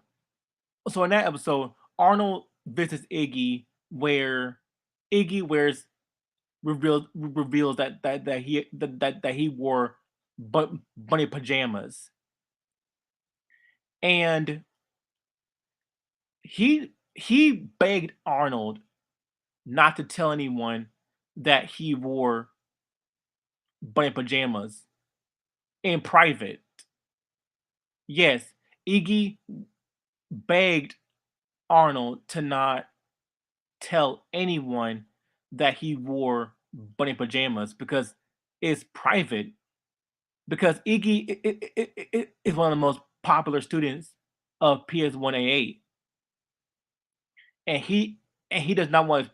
So in that episode, Arnold visits Iggy, where Iggy reveals that he wore bunny pajamas, and he begged Arnold not to tell anyone that he wore bunny pajamas in private. Yes, Iggy begged Arnold to not tell anyone that he wore bunny pajamas because it's private. Because Iggy is one of the most popular students of PS1A8, and he does not want his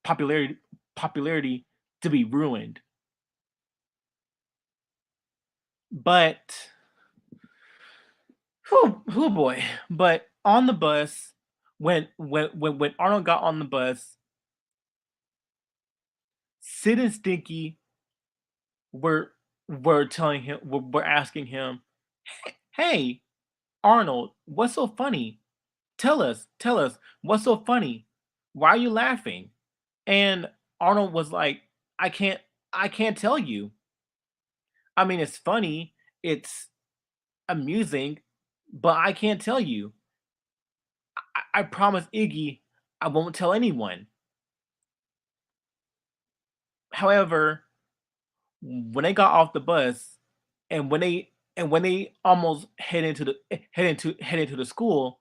popularity to be ruined. But whew boy. But on the bus, when Arnold got on the bus, Sid and Stinky were telling him were asking him, "Hey, Arnold, what's so funny? Tell us, what's so funny? Why are you laughing?" And Arnold was like, "I can't I can't tell you. I mean, it's funny, it's amusing, but I can't tell you. I promise Iggy I won't tell anyone." However, when they got off the bus and when they almost head into the school,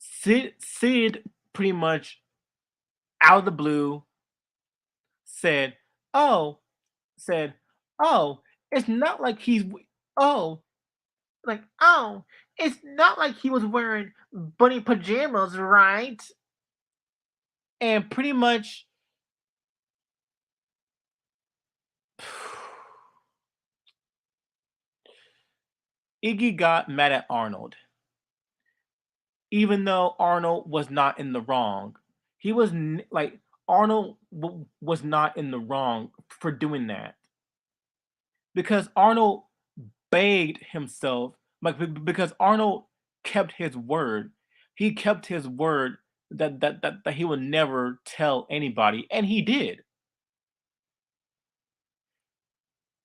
Sid pretty much out of the blue said, "Oh, said, oh, it's not like oh, oh, it's not like he was wearing bunny pajamas, right?" And pretty much Iggy got mad at Arnold, even though Arnold was not in the wrong. He was like Arnold was not in the wrong for doing that because Arnold begged himself, like because Arnold kept his word. He kept his word that he would never tell anybody, and he did.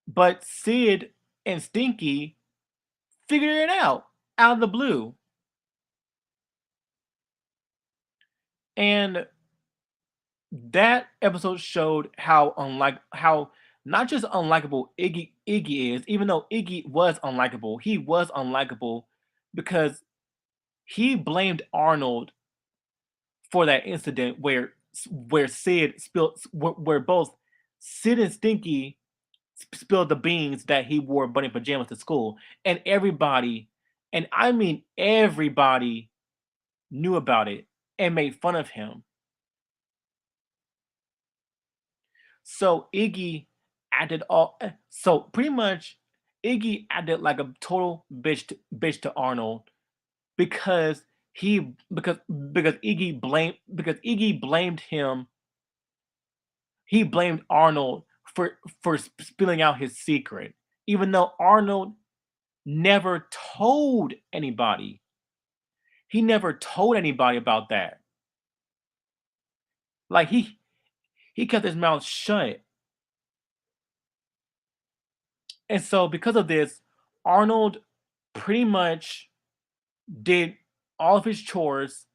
But Sid and Stinky figured it out of the blue, and that episode showed how not just unlikable Iggy is, even though Iggy was unlikable, he was unlikable because he blamed Arnold for that incident where Sid spilled where both Sid and Stinky spilled the beans that he wore bunny pajamas to school, and everybody, and I mean everybody, knew about it and made fun of him. So Iggy so pretty much Iggy acted like a total bitch to Arnold because because Iggy blamed him. He blamed Arnold for spilling out his secret, even though Arnold never told anybody. He never told anybody about that. Like he kept his mouth shut. And so because of this, Arnold pretty much did all of his chores.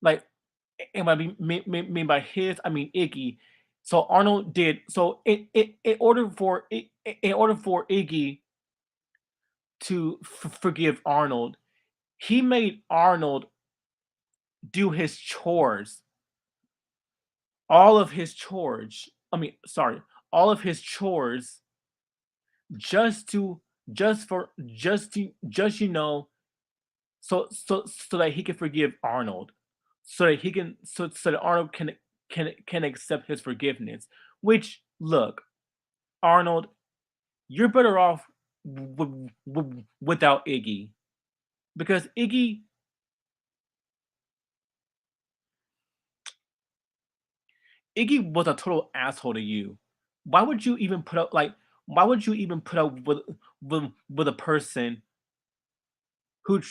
Like, and what I mean by his, I mean Iggy. So Arnold did so in order for Iggy to forgive Arnold, he made Arnold do his chores, all of his chores. I mean, sorry, all of his chores, just to just so that he can forgive Arnold, so that he can so that Arnold can accept his forgiveness. Which look, Arnold, you're better off without Iggy because Iggy was a total asshole to you. Why would you even put up like? Why would you even put up with a person who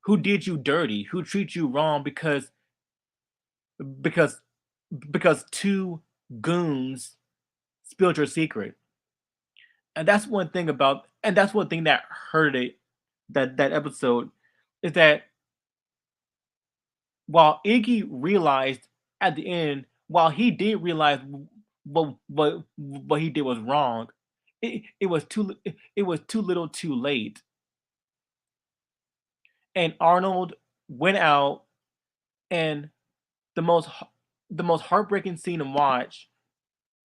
who did you dirty, who treats you wrong because two goons spilled your secret? And that's one thing that hurt it that episode is that while Iggy realized at the end, while he did realize what he did was wrong, it was too little too late. And Arnold went out, and the the most heartbreaking scene to watch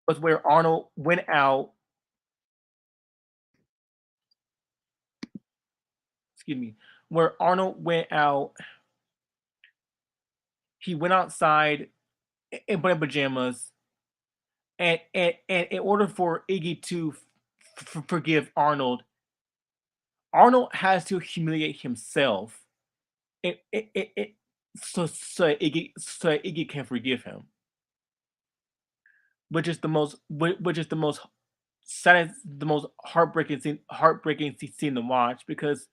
was where Arnold went out, excuse me, where Arnold went out, he went outside in pajamas, and in order for Iggy to forgive Arnold, Arnold has to humiliate himself. It so Iggy can forgive him, which is the most saddest, the most heartbreaking scene to watch because,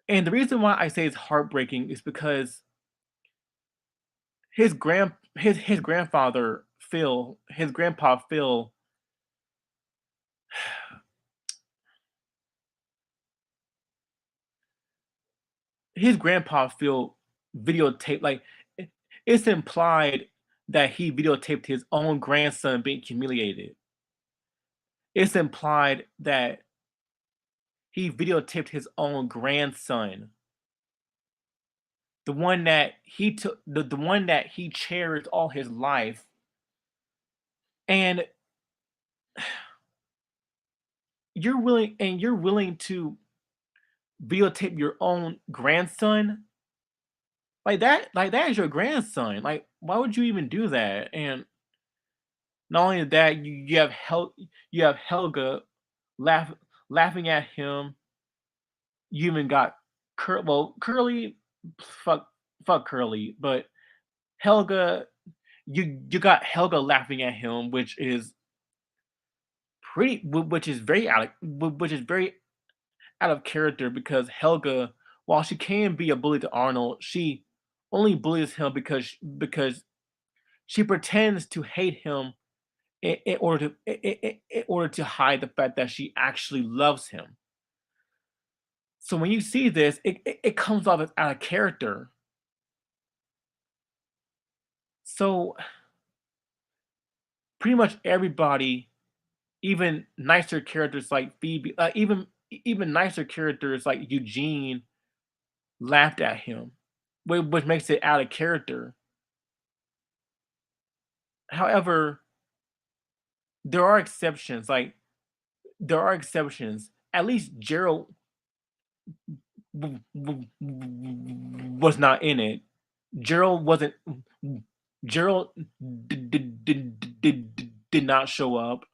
and the reason why I say it's heartbreaking is because his grandfather Phil, his grandpa Phil, his grandpa Phil videotaped like it's implied that he videotaped his own grandson being humiliated. It's implied that he videotaped his own grandson, the one that he took, the one that he cherished all his life, and you're willing to videotape your own grandson like that is your grandson. Like, why would you even do that? And not only that, you have Helga laugh laughing at him. You even got Curly, fuck Curly, but Helga, you got Helga laughing at him, which is very which is very out of character because Helga, while she can be a bully to Arnold, she only bullies him because she pretends to hate him in order to hide the fact that she actually loves him. So when you see this, it comes off as out of character. So pretty much everybody, even nicer characters like Phoebe, even nicer characters like Eugene, laughed at him, which makes it out of character. However, there are exceptions. Like there are exceptions. At least Gerald was not in it. Gerald wasn't. Gerald did not show up.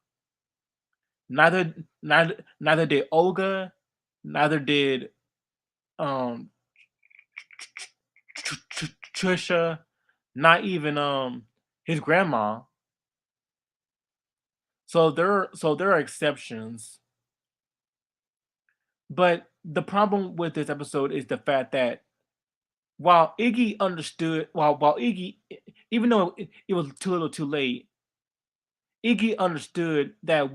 Neither did Olga. Neither did um Trisha. Not even his grandma. So there are exceptions. But the problem with this episode is the fact that while Iggy understood, while Iggy, even though it was too little, too late, Iggy understood that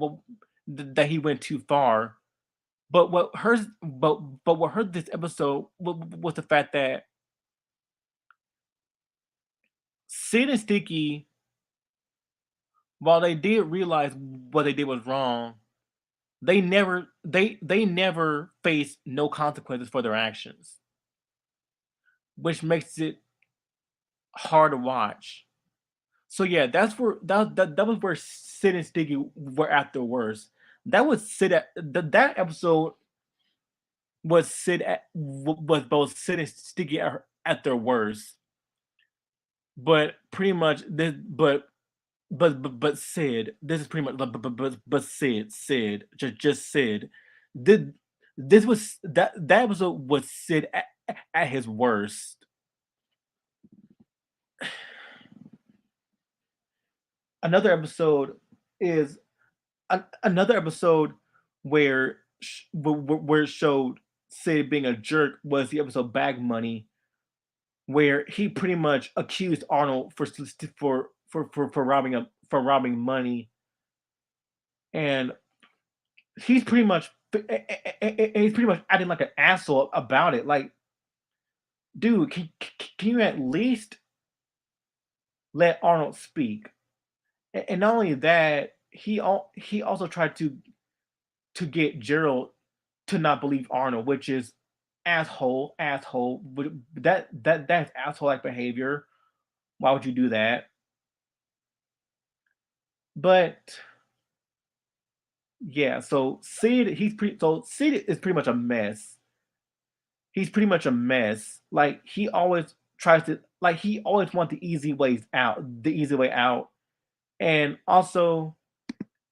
that he went too far. But what hurt this episode was the fact that Sid and Sticky, while they did realize what they did was wrong, they never faced no consequences for their actions, which makes it hard to watch. So yeah, that was where Sid and Sticky were at their worst. That was Sid at that episode was both Sid and Sticky at their worst. But pretty much this, but Sid, this is pretty much but Sid, just Sid. Did this was that episode was Sid at his worst. Another episode is another episode where where it showed Sid being a jerk was the episode Bag Money, where he pretty much accused Arnold for robbing money, and he's pretty much he's pretty much acting like an asshole about it. Like, dude, can you at least let Arnold speak? And not only that, he also tried to get Gerald to not believe Arnold, which is asshole. But that's asshole like behavior. Why would you do that? But yeah, so Sid is pretty much a mess. He's pretty much a mess. Like he always wants the easy way out, and also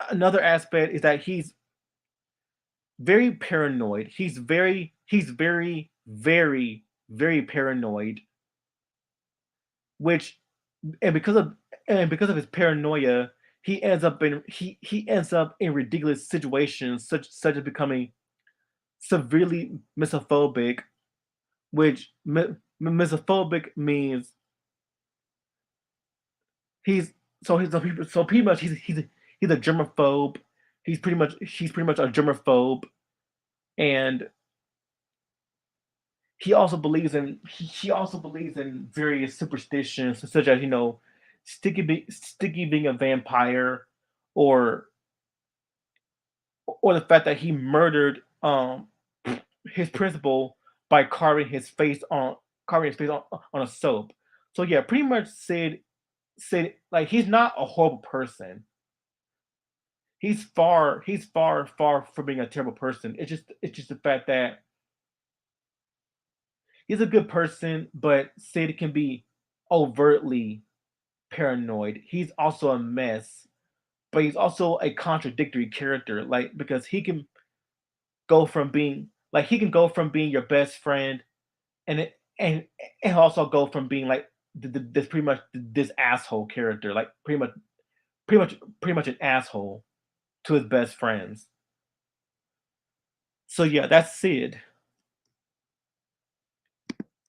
another aspect is that he's very paranoid. He's very paranoid, which and because of and because of his paranoia, he ends up in ridiculous situations such as becoming severely misophobic, which misophobic means he's so pretty much he's a germaphobe. He's pretty much a germaphobe, and he also believes in various superstitions such as Sticky being a vampire, or or the fact that he murdered his principal by carving his face on a soap. So yeah, pretty much Sid, like, he's not a horrible person. He's far from being a terrible person. It's just the fact that he's a good person, but Sid can be overtly paranoid. He's also a mess, but he's also a contradictory character. Like, because he can go from being your best friend, and also go from being like this pretty much this asshole character, like pretty much an asshole to his best friends. So yeah, that's Sid.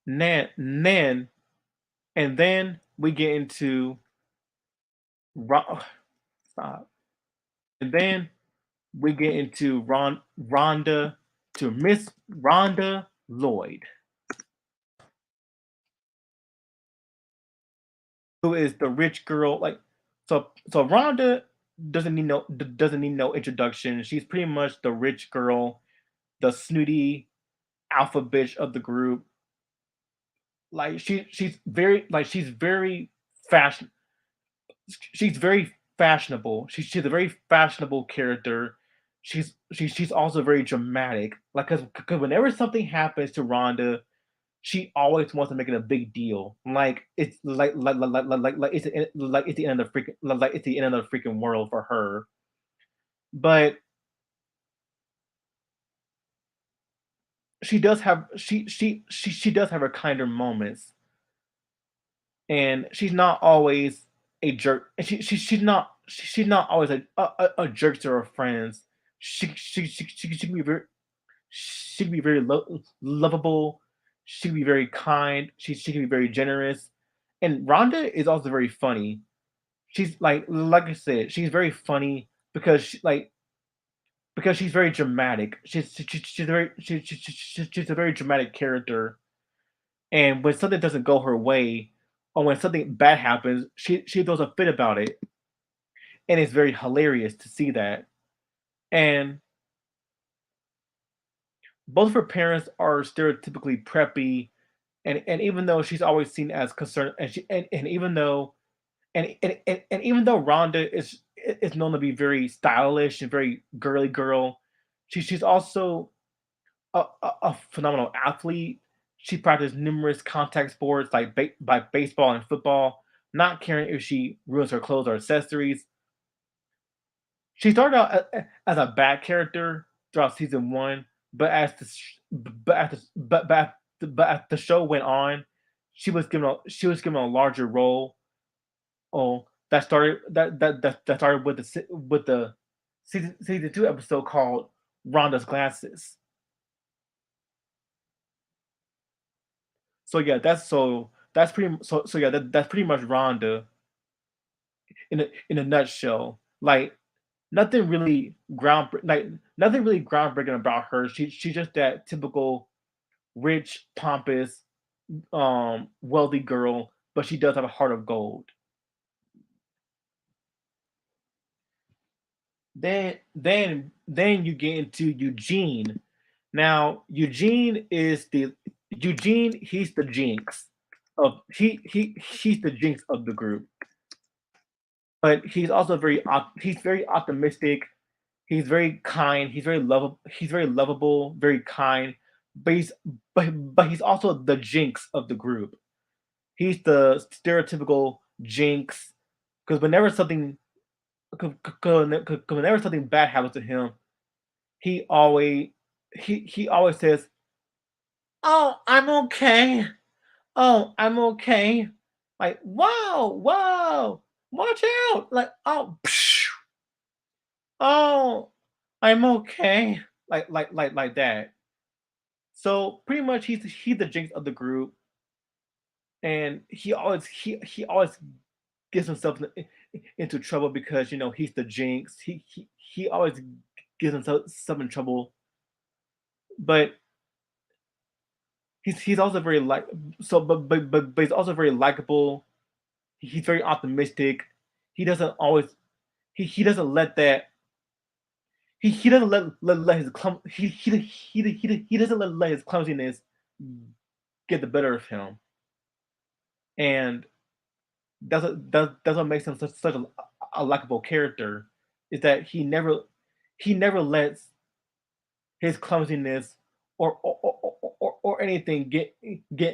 Nan, and then we get into stop, and then we get into Rhonda, to Miss Rhonda Lloyd, who is the rich girl. Like, so Rhonda doesn't need no introduction. She's pretty much the rich girl, the snooty alpha bitch of the group. Like, she's very fashion she's very fashionable. She's a very fashionable character. She's also very dramatic. Like, cause whenever something happens to Rhonda, she always wants to make it a big deal. Like, it's like it's the end of the freaking like it's the end of the freaking world for her. But she does have her kinder moments, and she's not always a jerk. And she's not always a jerk to her friends. She can be very lovable. She can be very kind. She can be very generous. And Rhonda is also very funny. She's like I said, she's very funny because she's very dramatic. She's a very dramatic character. And when something doesn't go her way, or when something bad happens, she throws a fit about it, and it's very hilarious to see that. And both of her parents are stereotypically preppy, and even though she's always seen as concerned, and even though Rhonda is known to be very stylish and very girly girl, she's also a phenomenal athlete. She practiced numerous contact sports like baseball and football, not caring if she ruins her clothes or accessories. She started out as a bad character throughout season one, but as the show went on, she was given a larger role. Oh, that started with the season two episode called Rhonda's Glasses. So yeah, that's pretty much Rhonda in a nutshell. Like, nothing really groundbreaking about her. She's just that typical rich, pompous, wealthy girl, but she does have a heart of gold. Then you get into Eugene. Now, Eugene. He's the jinx he's the jinx of the group, but he's very optimistic. He's very kind. He's very lovable, very kind. But he's also the jinx of the group. He's the stereotypical jinx, because whenever something bad happens to him, he always he always says, "Oh, I'm okay. Oh, I'm okay." Like, whoa, whoa, watch out! Like, oh, psh, oh, I'm okay. Like that. So pretty much, he's the jinx of the group, and he always gets himself into trouble because he's the jinx. He always gets himself in trouble, but he's also very like so but he's also very likable. He's very optimistic. He doesn't always he doesn't let that he doesn't let his he doesn't let his clumsiness get the better of him, and that's what makes him such a likable character, is that he never lets his clumsiness or anything get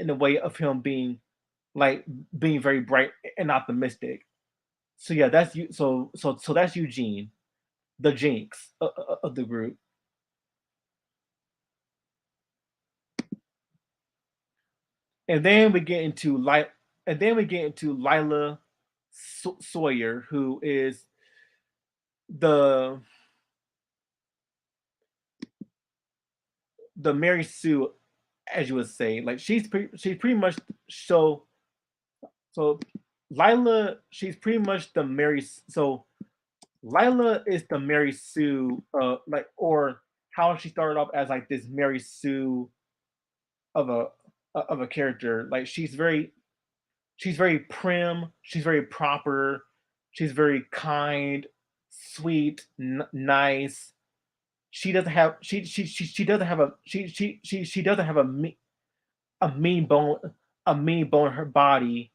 in the way of him like being very bright and optimistic. So yeah, that's you. So that's Eugene, the Jinx of the group. And then we get into Lila Sawyer, who is the Mary Sue, as you would say. Like she's pretty much so so Lila. She's pretty much the Mary. So Lila is the Mary Sue, like, or how she started off as like this Mary Sue of a character. Like she's very prim, she's very proper, she's very kind, sweet, nice. She doesn't have she doesn't have she doesn't have a mean bone in her body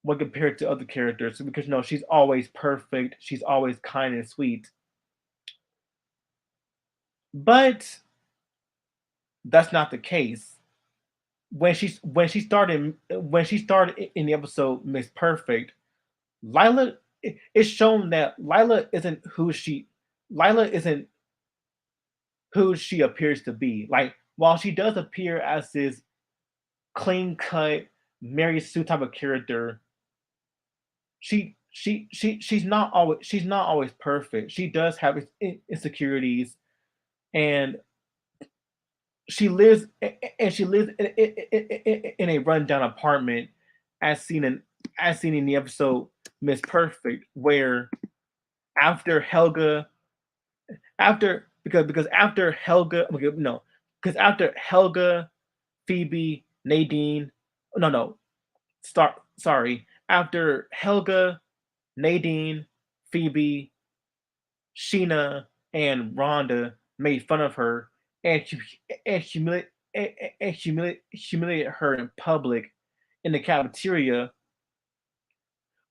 when compared to other characters, because no, she's always perfect, she's always kind and sweet. But that's not the case. When she started in the episode Miss Perfect, Lila, it's shown that Lila isn't who she appears to be. Like, while she does appear as this clean cut Mary Sue type of character, she's not always perfect. She does have insecurities, and she lives in a rundown apartment, as seen in the episode Miss Perfect, where after Helga because after Helga okay, no because after Helga, Phoebe, Nadine, no, start sorry after Helga, Nadine, Phoebe, Sheena, and Rhonda made fun of her and humiliated her in public in the cafeteria.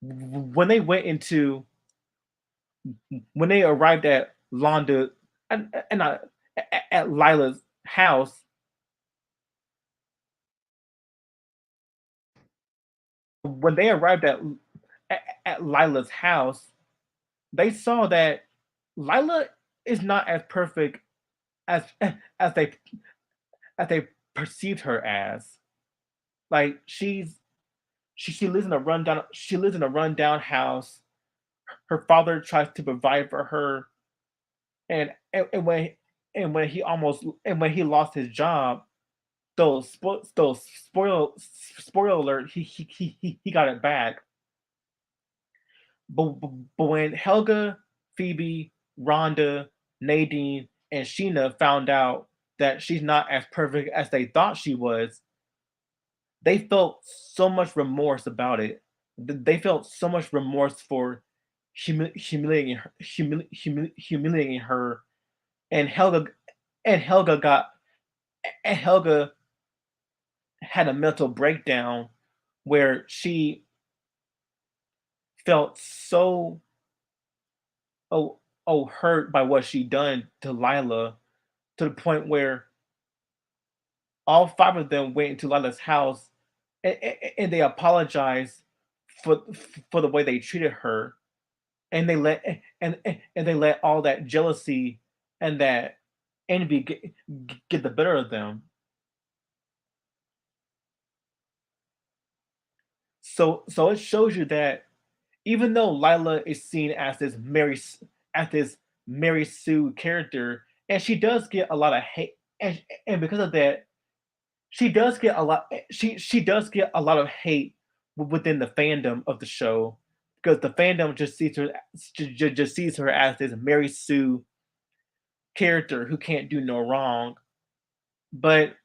When they went into when they arrived at Londa and at Lila's house, when they arrived at Lila's house, they saw that Lila is not as perfect as as they as they perceived her as. Like she lives in a rundown house. Her father tries to provide for her, and when he lost his job, those spoiler alert, he got it back. But when Helga, Phoebe, Rhonda, Nadine, and Sheena found out that she's not as perfect as they thought she was, they felt so much remorse about it. They felt so much remorse for humiliating her, and Helga got and Helga had a mental breakdown where she felt so oh hurt by what she done to Lila, to the point where all five of them went into Lila's house, and they apologized for the way they treated her. and they let all that jealousy and that envy get the better of them. So it shows you that even though Lila is seen as this Mary Sue character, and she does get a lot of hate, and because of that, she does get a lot of hate within the fandom of the show because the fandom just sees her as this Mary Sue character who can't do no wrong. But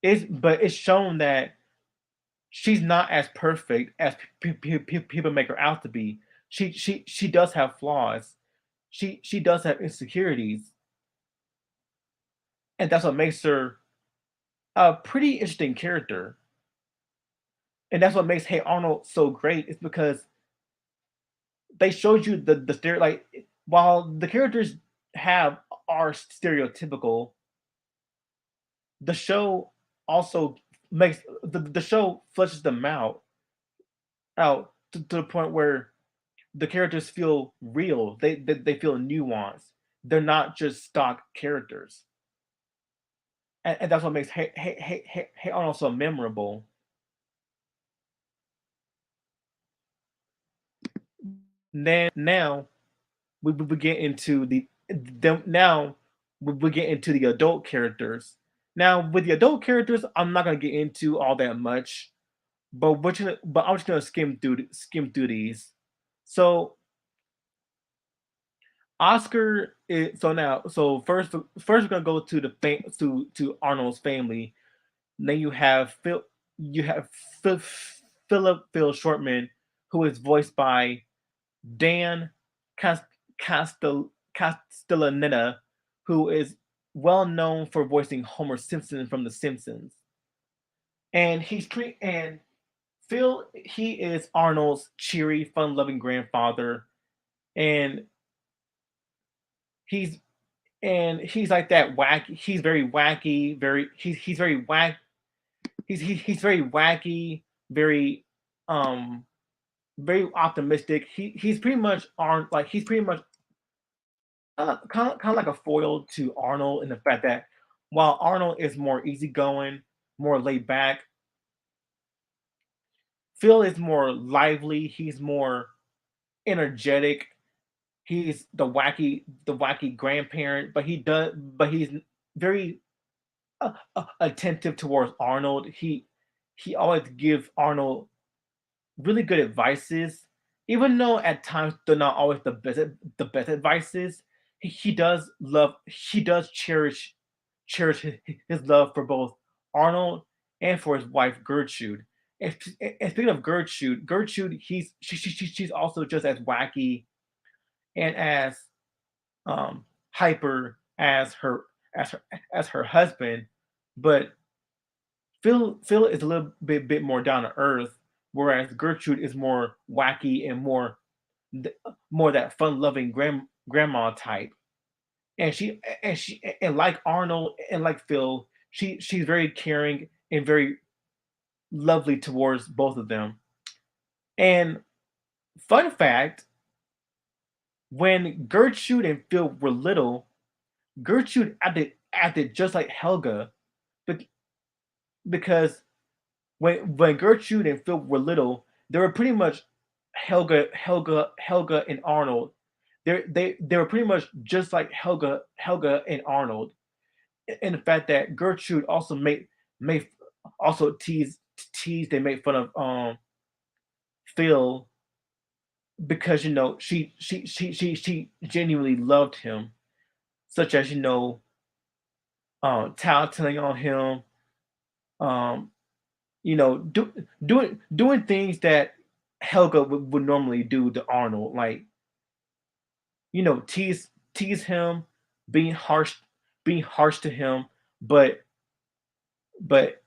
it's shown that she's not as perfect as people make her out to be. She does have flaws. She does have insecurities, and that's what makes her a pretty interesting character. And that's what makes Hey Arnold so great. Is because they showed you the stereo like while the characters have are stereotypical, the show also makes the show fleshes them out to the point where the characters feel real. They feel nuanced. They're not just stock characters, and that's what makes Hey Arnold so memorable. Then now we get into we get into the adult characters. Now with the adult characters, I'm not gonna get into all that much, but I'm just gonna skim through these. So Oscar is so now so first we're gonna go to to Arnold's family. Then you have Phil, Phil Shortman, who is voiced by Dan Cast, Castellaneta, who is well known for voicing Homer Simpson from The Simpsons. And and Phil, he is Arnold's cheery, fun-loving grandfather, and he's he's like that wacky. He's very wacky. He's very he's very wacky. Very um very optimistic. He's pretty much he's pretty much kind of like a foil to Arnold in the fact that while Arnold is more easygoing, more laid back, Phil is more lively. He's more energetic. He's the wacky grandparent, but he's very attentive towards Arnold. He always gives Arnold really good advices, even though at times they're not always the best advices. He does cherish his love for both Arnold and for his wife Gertrude. And speaking of Gertrude, she's also just as wacky and as hyper as her as her husband, but Phil is a little bit more down to earth, whereas Gertrude is more wacky and more that fun loving grandma type. And like Arnold and like Phil, she's very caring and very lovely towards both of them. And fun fact, when Gertrude and Phil were little, Gertrude acted just like Helga, because when Gertrude and Phil were little, they were pretty much Helga and Arnold. They were pretty much just like Helga and Arnold. And the fact that Gertrude also made also teased they made fun of Phil because she genuinely loved him, such as tattling on him, um doing things that Helga would normally do to Arnold, like tease him, being harsh to him, but but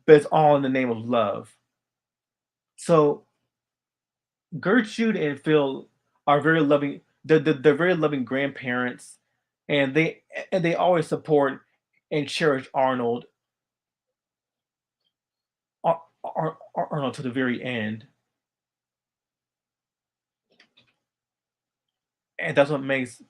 but it's all in the name of love. So Gertrude and Phil are very loving. They're very loving grandparents, and they always support and cherish Arnold to the very end. and that's what makes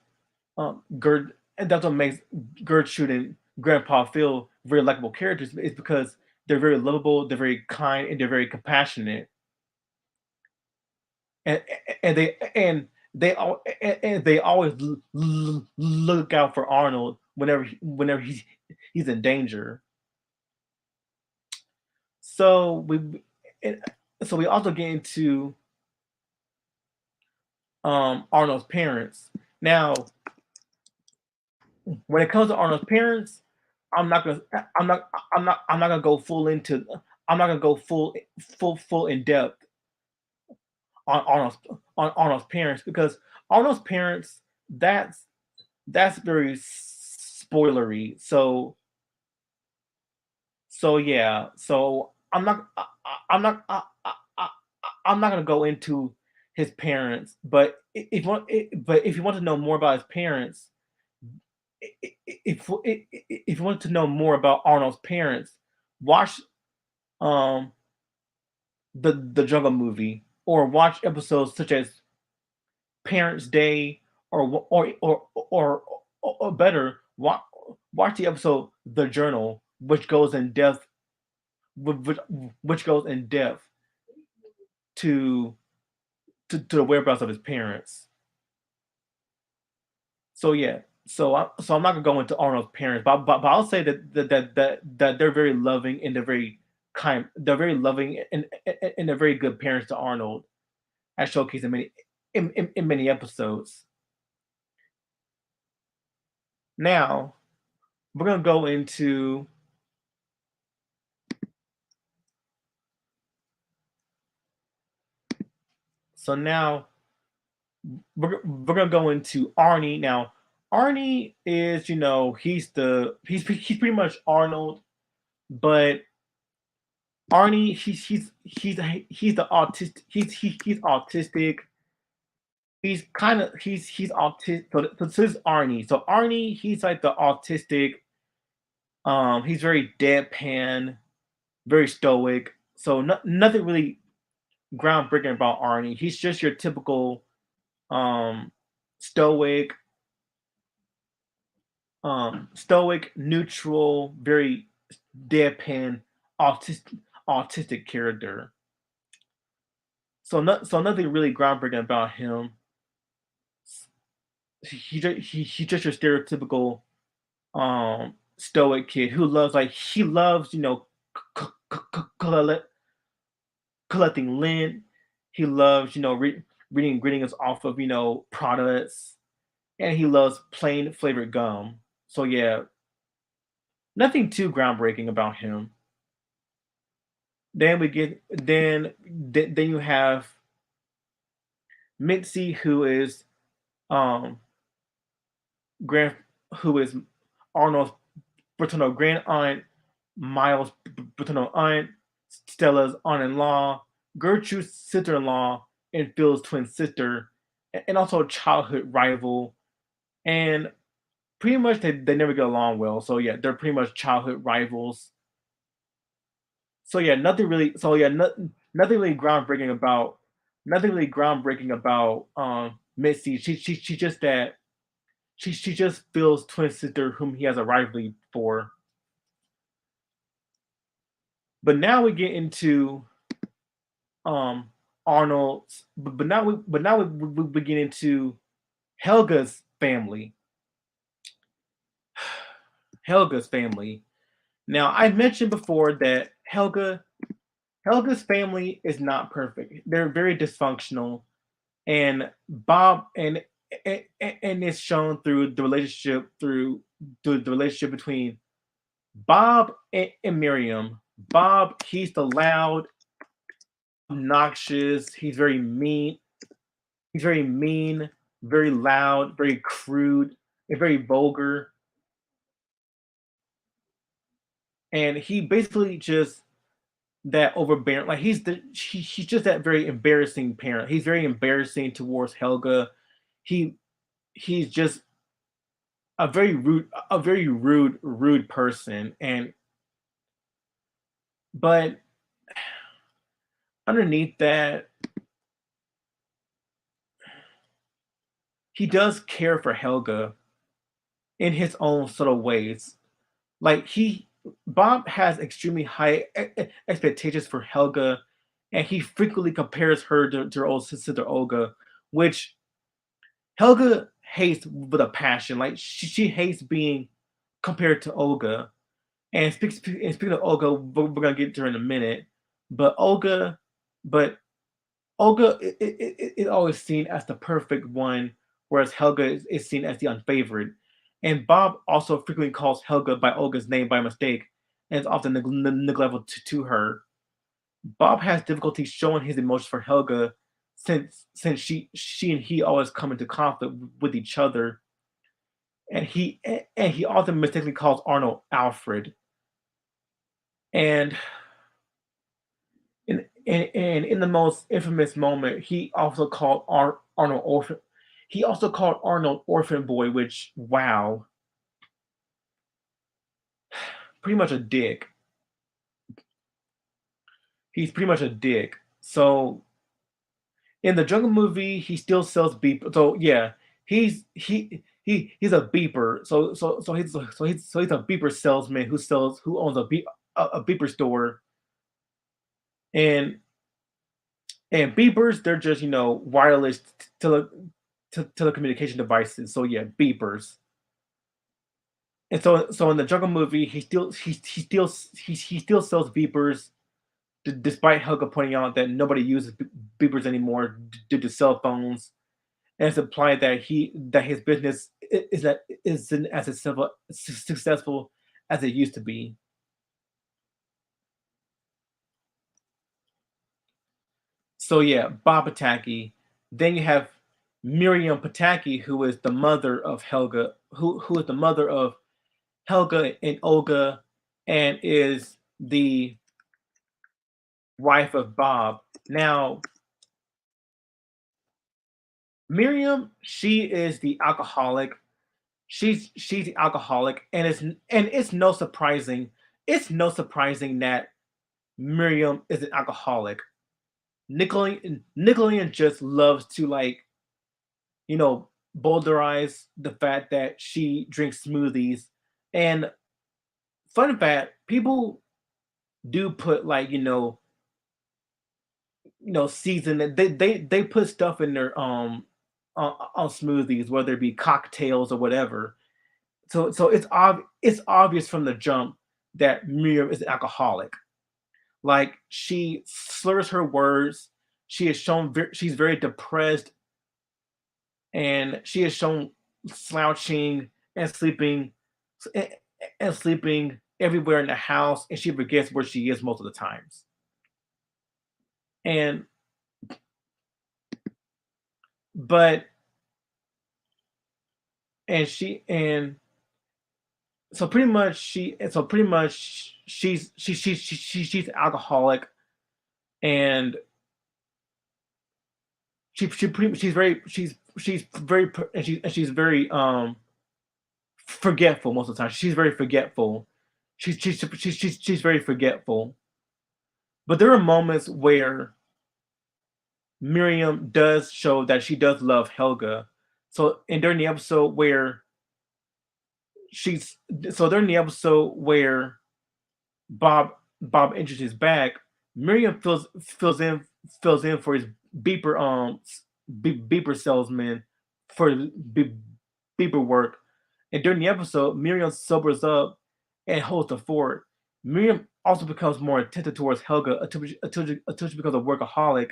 Gerd and that's what makes Gertrude and Grandpa feel very likable characters is because they're very lovable, they're very kind, and they're very compassionate, and and they always look out for Arnold whenever he's in danger. So and, so we also get into Arnold's parents. Now, when it comes to Arnold's parents, I'm not gonna I'm not gonna go full into I'm not gonna go full in depth on Arnold's parents because Arnold's parents that's that's very spoilery. So yeah, so I'm not I'm not gonna go into his parents, but if you want to know more about his parents, if you want to know more about Arnold's parents, watch um the Jungle Movie or watch episodes such as Parents Day or better watch the episode The Journal, which goes in depth which, which goes in depth to, to the whereabouts of his parents. So yeah, so I'm not gonna go into Arnold's parents, but I'll say that they're very loving and they're very kind. They're very loving and they're very good parents to Arnold, as showcased in in many episodes. Now we're gonna go into so now we're gonna go into Arnie. Now Arnie is he's pretty much Arnold, but Arnie he's the autistic he's autistic. He's autistic. So this is Arnie. So Arnie he's like the autistic. He's very deadpan, very stoic. So nothing really groundbreaking about Arnie. He's just your typical stoic, neutral, very deadpan, autistic character. So nothing really groundbreaking about him. He's just your stereotypical stoic kid who loves he loves c- c- collect, collecting lint. He loves reading ingredients off of products, and he loves plain flavored gum. So yeah, nothing too groundbreaking about him. Then we get then you have Mitzi, who is um grand who is Arnold's paternal grand aunt, Miles' paternal aunt, Stella's aunt-in-law, Gertrude's sister-in-law, and Phil's twin sister, and also a childhood rival. And pretty much they never get along well. So yeah, they're pretty much childhood rivals. So yeah, nothing really. So yeah, nothing really groundbreaking about Mitzi. She just that she just Phil's twin sister whom he has a rivalry for. But now we get into um Arnold's. But now we get into Helga's family. Helga's family. Now I mentioned before that Helga's family is not perfect. They're very dysfunctional, and Bob and it's shown through the relationship between Bob and Miriam. Bob, he's the loud, obnoxious. He's very mean, very loud, very crude, and very vulgar. And he basically just that overbearing. Like he's just that very embarrassing parent. He's very embarrassing towards Helga. He he's just a very rude person. And but underneath that, he does care for Helga in his own subtle ways. Like he Bob has extremely high expectations for Helga, and he frequently compares her to her old sister Olga, which Helga hates with a passion. Like she hates being compared to Olga. And speaking of Olga, we're gonna get to her in a minute. But Olga, but Olga is always seen as the perfect one, whereas Helga is seen as the unfavored. And Bob also frequently calls Helga by Olga's name by mistake, and is often neglectful to her. Bob has difficulty showing his emotions for Helga, since she and he always come into conflict with each other, and he often mistakenly calls Arnold Alfred. And in the most infamous moment, he also called Arnold orphan. He also called Arnold orphan boy, which wow, pretty much a dick. He's pretty much a dick. So in the Jungle movie, he still sells beep. So yeah, he's a beeper. So he's a beeper salesman who owns a beeper store. And beepers, they're just wireless tele, telecommunication devices. So yeah, beepers. And so in the Jungle movie, he still sells beepers, despite Helga pointing out that nobody uses beepers anymore due to cell phones, and it's implied that his business isn't as successful as it used to be. So yeah, Bob Pataki. Then you have Miriam Pataki, who is the mother of Helga, who is the mother of Helga and Olga, and is the wife of Bob. Now, Miriam, she is the alcoholic. She's the alcoholic, and it's no surprising. It's no surprising that Miriam is an alcoholic. Nickelodeon just loves to you know boulderize the fact that she drinks smoothies. And fun fact, people do put season. They put stuff in their on smoothies, whether it be cocktails or whatever. So it's obvious from the jump that Miriam is an alcoholic. Like she slurs her words. She's very depressed, and she is shown slouching and sleeping and sleeping everywhere in the house, and she forgets where she is most of the times. And but and she and so pretty much she's alcoholic. And she's very she's very forgetful most of the time. She's very forgetful. She's very forgetful. But there are moments where Miriam does show that she does love Helga. And during the episode where she's so during the episode where Bob Bob introduces back, Miriam fills in for his beeper beeper salesman for beeper work. And during the episode, Miriam sobers up and holds the fort. Miriam also becomes more attentive towards Helga until she becomes a workaholic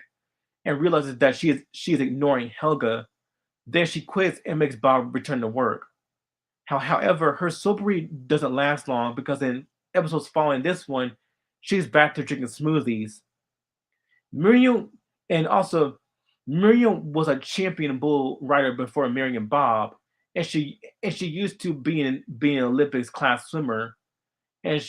and realizes that she is ignoring Helga. Then she quits and makes Bob return to work. However, her sobriety doesn't last long because in episodes following this one, she's back to drinking smoothies. Miriam and also Miriam was a champion bull rider before marrying Bob, and she used to being an Olympics class swimmer. And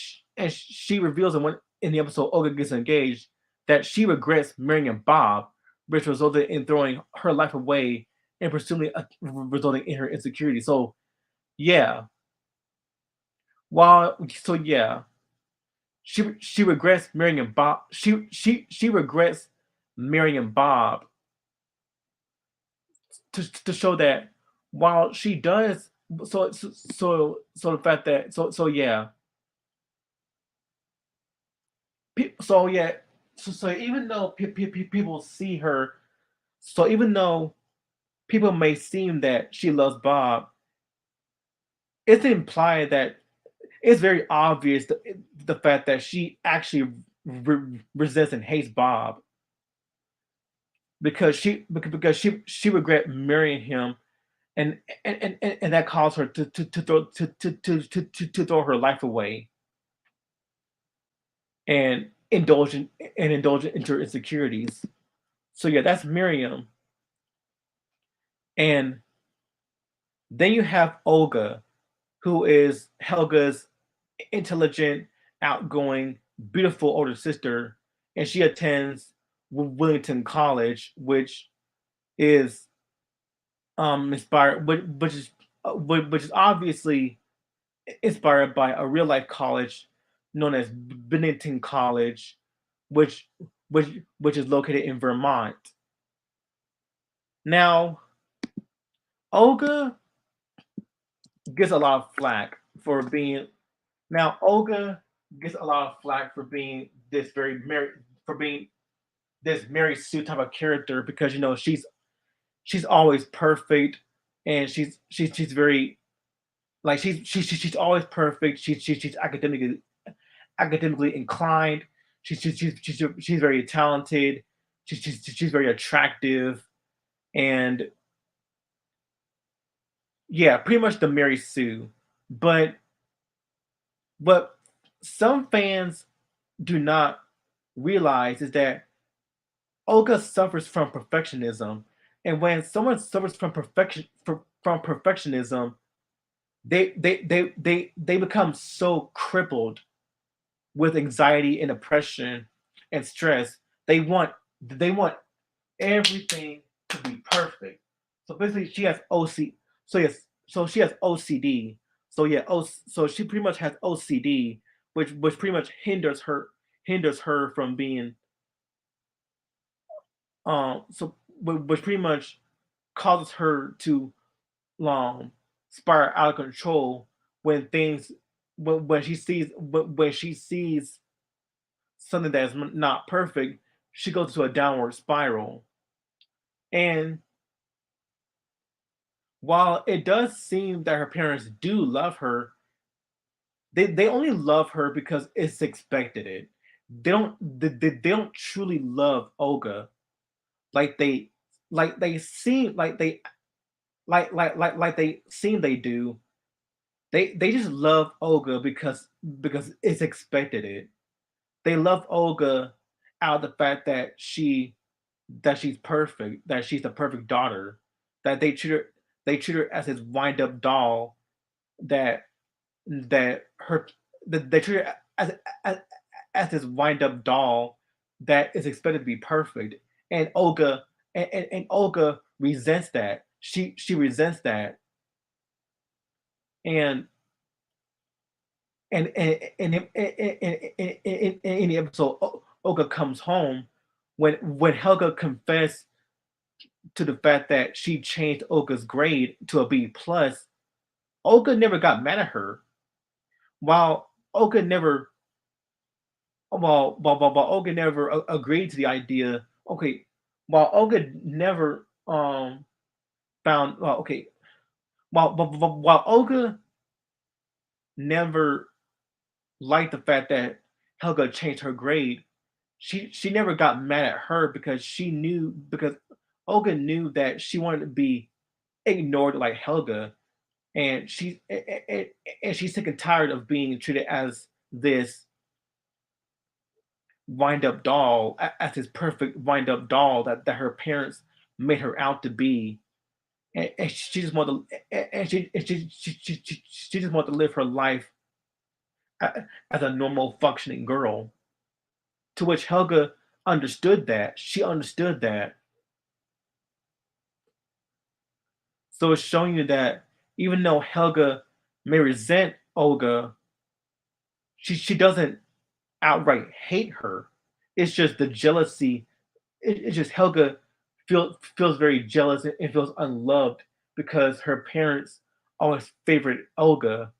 she reveals in the episode Olga gets engaged that she regrets marrying Bob, which resulted in throwing her life away and presumably resulting in her insecurity. So yeah, yeah, she regrets marrying Bob. She regrets marrying Bob to show that. while she does, so the fact that so yeah, so yeah, so even though people see her, so even though people may seem that she loves Bob, it's implied that it's very obvious the fact that she actually resents and hates Bob because she regret marrying him, and and that caused her to throw her life away and indulge into her insecurities. So yeah, that's Miriam, and then you have Olga, who is Helga's intelligent, outgoing, beautiful older sister, and she attends Willington College, which is inspired, which is obviously inspired by a real life college known as Bennington College, which which which is located in Vermont. Now, Olga gets a lot of flack for being Olga gets a lot of flack for being this very Mary for being this Mary Sue type of character because she's always perfect and she's very like she's always perfect. She's academically inclined. She's very talented. She's very attractive, and yeah, pretty much the Mary Sue. But what some fans do not realize is that Olga suffers from perfectionism, and when someone suffers from perfectionism, they become so crippled with anxiety and depression and stress. They want everything to be perfect. So basically, she has OC. So yes, so she has OCD. So yeah, so she pretty much has OCD, which pretty much hinders her from being so which pretty much causes her to spiral out of control when things when she sees something that is not perfect, she goes into a downward spiral. And while it does seem that her parents do love her, they only love her because it's expected it. They don't truly love Olga like they seem like they like they seem they do. They just love Olga because it's expected it. They love Olga out of the fact that she's perfect, that she's the perfect daughter, that they treat her as his wind up doll, that that her that they treat her as, as his wind up doll that is expected to be perfect. And Olga and Olga resents that. She resents that. And in the episode, Olga comes home when Helga confessed to the fact that she changed Olga's grade to a B plus. Olga never got mad at her. While Olga never, while Olga never agreed to the idea. Okay, while Olga never found okay, while Olga never liked the fact that Helga changed her grade, she never got mad at her because because Olga knew that she wanted to be ignored like Helga, and she's sick and tired of being treated as this wind up doll, as this perfect wind up doll that her parents made her out to be, and she just wanted to, she just wanted to live her life as a normal functioning girl. To which Helga understood that. She understood that. So it's showing you that even though Helga may resent Olga, she doesn't outright hate her. It's just the jealousy. It's just Helga feels very jealous and feels unloved because her parents always favored Olga,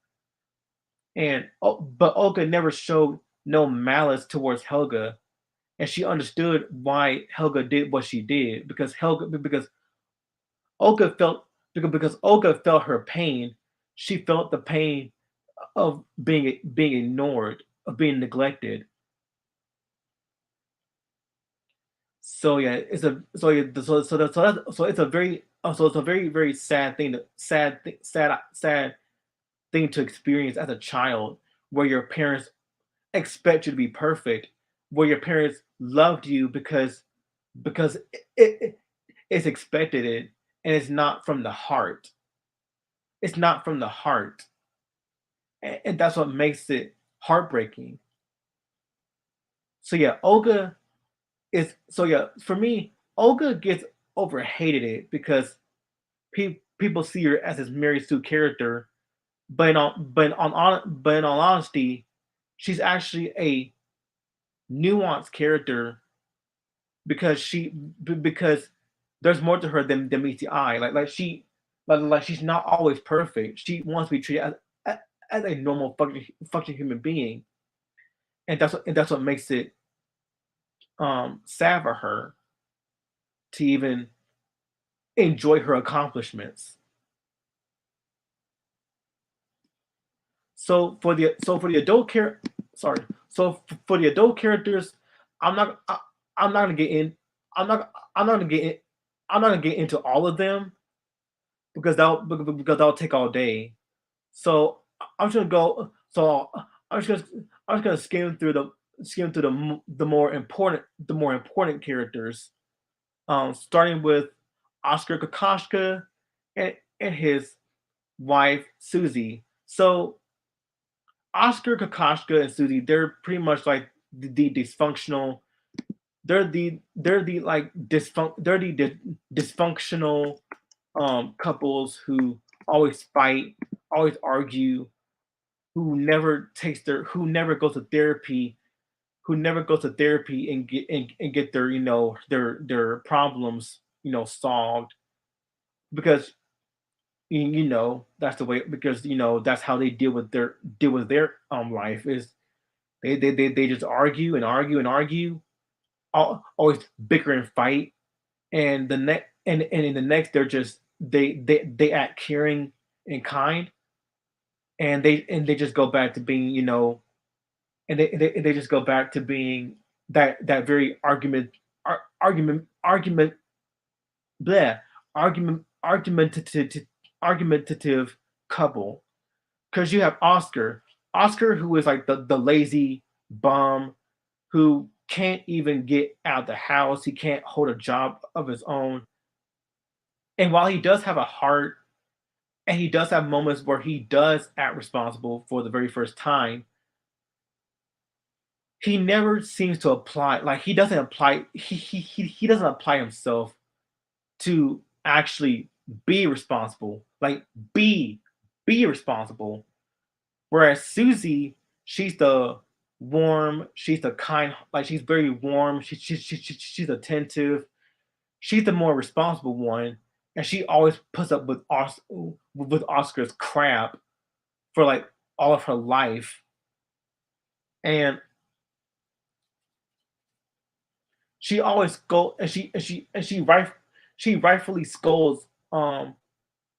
but Olga never showed no malice towards Helga, and she understood why Helga did what she did because Olga felt because Olga felt her pain. She felt the pain of being ignored, of being neglected. So yeah, it's a so yeah, so it's a very so it's a very sad thing to sad thing to experience as a child, where your parents expect you to be perfect, where your parents loved you because it's expected it, and it's not from the heart. It's not from the heart, and that's what makes it heartbreaking. So yeah, Olga is so yeah for me. Olga gets over hated it because people see her as this Mary Sue character, but in all honesty, she's actually a nuanced character because because there's more to her than meets the eye. Like she's not always perfect. She wants to be treated as a normal functioning human being, and that's what makes it sad for her to even enjoy her accomplishments. So for the adult care, sorry. For the adult characters, I'm not I, I'm not gonna get in. I'm not gonna get in. I'm not gonna get into all of them because that'll take all day. So I'm just gonna go. So I'm just gonna I'm just gonna skim through the more important characters. Starting with Oscar Kokoschka and his wife Susie. So Oscar Kokoschka and Susie, they're pretty much like the dysfunctional. They're the like dysfunctional couples who always fight, always argue, who never goes to therapy, who never goes to therapy and get their their problems solved because that's the way because that's how they deal with their life is they just argue and argue and argue, always bicker and fight, and and in the next they're just they act caring and kind, and they just go back to being they just go back to being that very argument bleh, argumentative argumentative couple, because you have Oscar who is like the lazy bum who can't even get out the house. He can't hold a job of his own. And while he does have a heart and he does have moments where he does act responsible for the very first time, he never seems to apply like he doesn't apply himself to actually be responsible. Like be be responsible. Whereas Susie, she's the she's the kind, like she's very warm. She's attentive. She's the more responsible one, and she always puts up with Oscar's crap for like all of her life. And she always go she rightfully scolds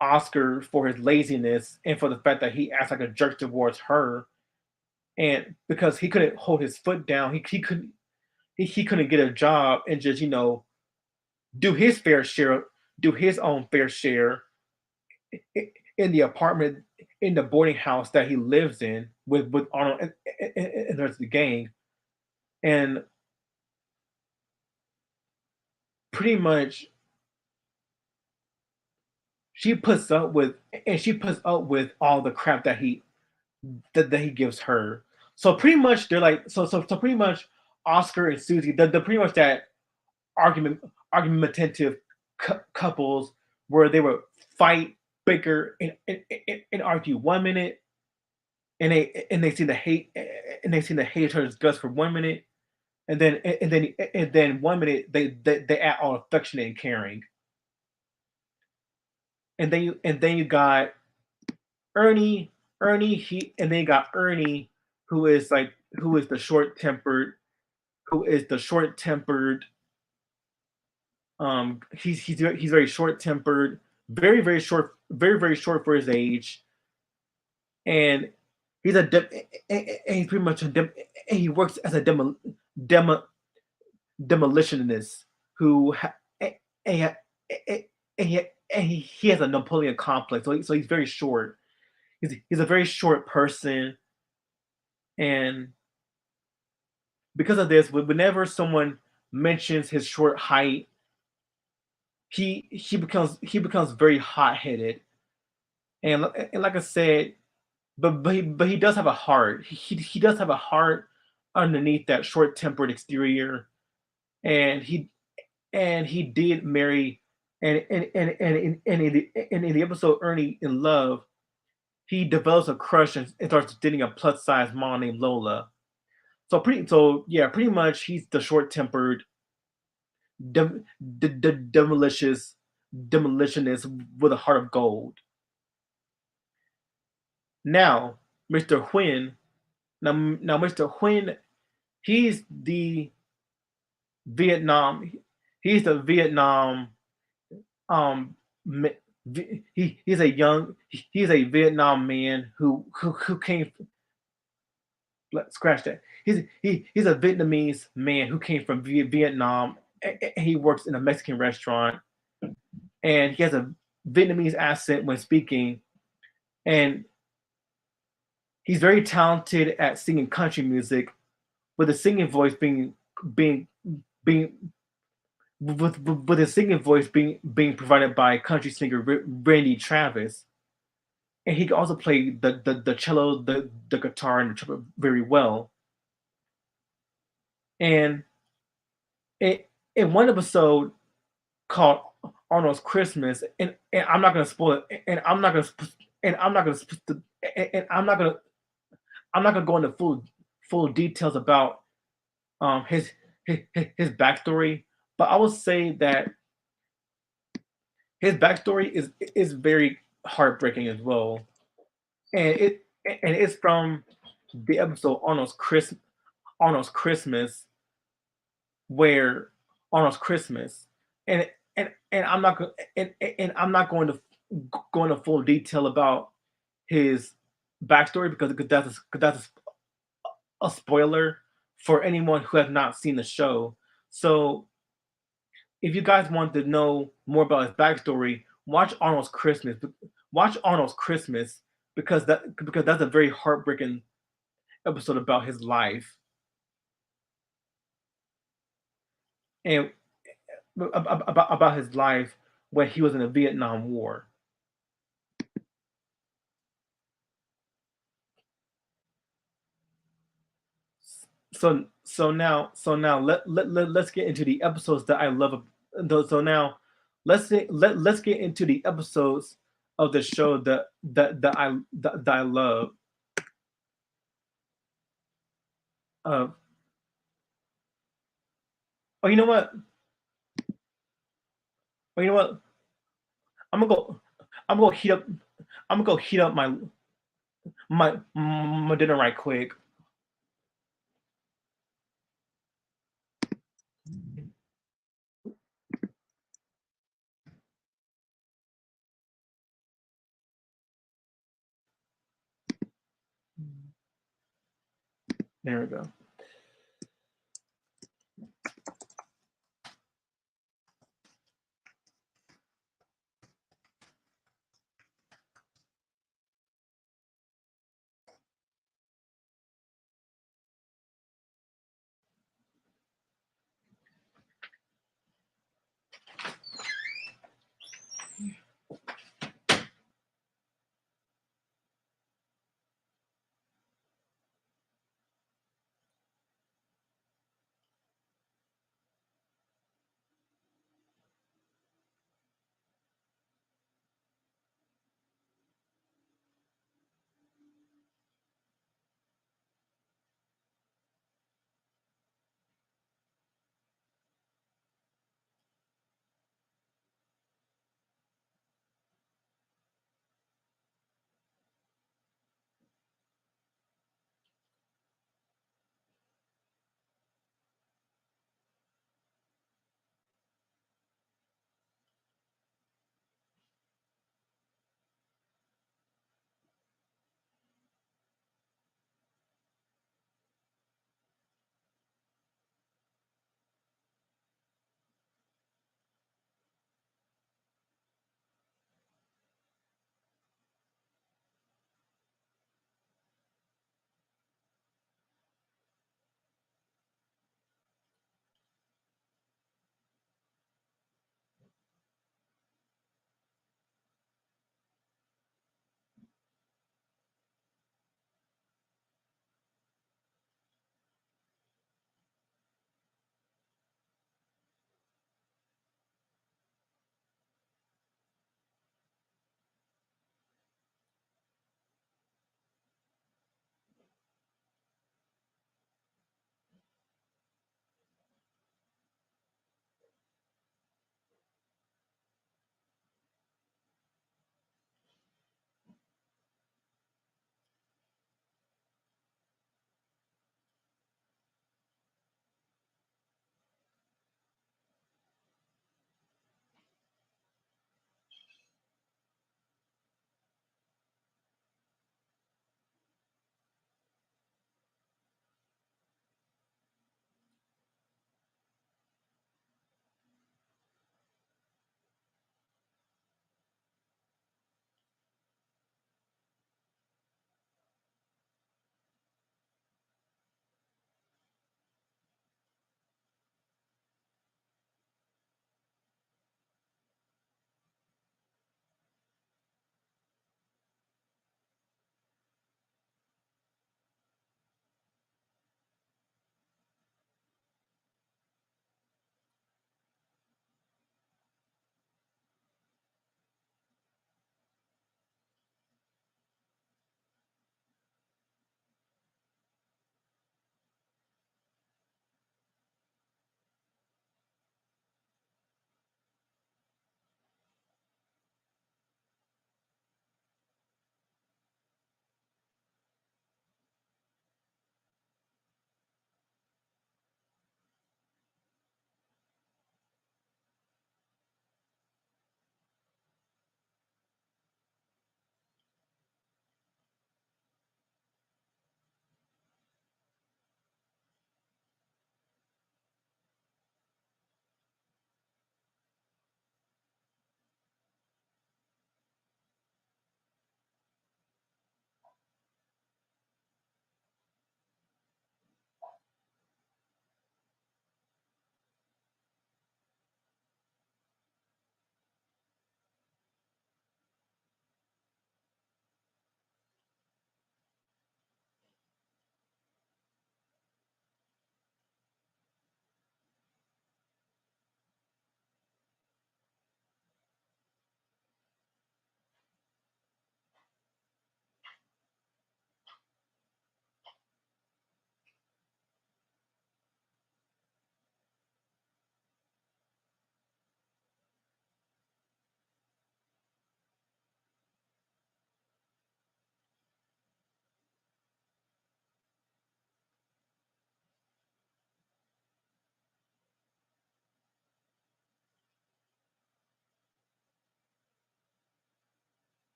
Oscar for his laziness and for the fact that he acts like a jerk towards her, and because he couldn't hold his foot down, he couldn't get a job and just do his fair share, do his own fair share in the apartment, in the boarding house that he lives in with Arnold and the rest of the gang, and pretty much she puts up with she puts up with all the crap that he gives her. So pretty much they're like so pretty much Oscar and Susie, they're pretty much that argument argumentative couples where they would fight, bicker, and argue 1 minute, and they seem to hate each other's guts for 1 minute, and then 1 minute they act all affectionate and caring. and then you got Ernie, and then you got Ernie, who is like who is the short tempered, who is the short tempered. He's very short tempered, very short, very short for his age, and he's a and he's pretty much and he works as a demo, demolitionist who and, and, he has a Napoleon complex, so he's very short. He's a very short person, and because of this, whenever someone mentions his short height, he becomes very hot headed, and like I said, but he does have a heart. He does have a heart underneath that short tempered exterior, and he did marry, and in the episode Ernie in Love, he develops a crush and starts dating a plus size model named Lola. Pretty much he's the short tempered demolitionist with a heart of gold. Now, Mr. Huynh, now Mr. Huynh, he's the Vietnam, he's the Vietnam, um, he's a Vietnam man who came, let's scratch that. He's a Vietnamese man who came from Vietnam. And he works in a Mexican restaurant, and he has a Vietnamese accent when speaking, and he's very talented at singing country music, with the singing voice being being with his singing voice being provided by country singer Randy Travis, and he can also play the cello, the guitar, and the trumpet very well. And in, in one episode called Arnold's Christmas, and I'm not gonna spoil it, and I'm not gonna and I'm not gonna go into full details about his his backstory, but I will say that his backstory is very heartbreaking as well, and it's from the episode Arnold's Christmas, where Arnold's Christmas, and I'm not going and I'm not going to go into full detail about his backstory because that's a spoiler for anyone who has not seen the show. So if you guys want to know more about his backstory, watch Arnold's Christmas. Watch Arnold's Christmas because that's a very heartbreaking episode about his life and about his life when he was in the Vietnam War. So now let's get into the episodes that I love. So now let's get into the episodes of the show that I love. Uh, oh, you know what? Oh, you know what? I'm gonna go. I'm gonna heat up. I'm gonna go heat up my dinner right quick. There we go.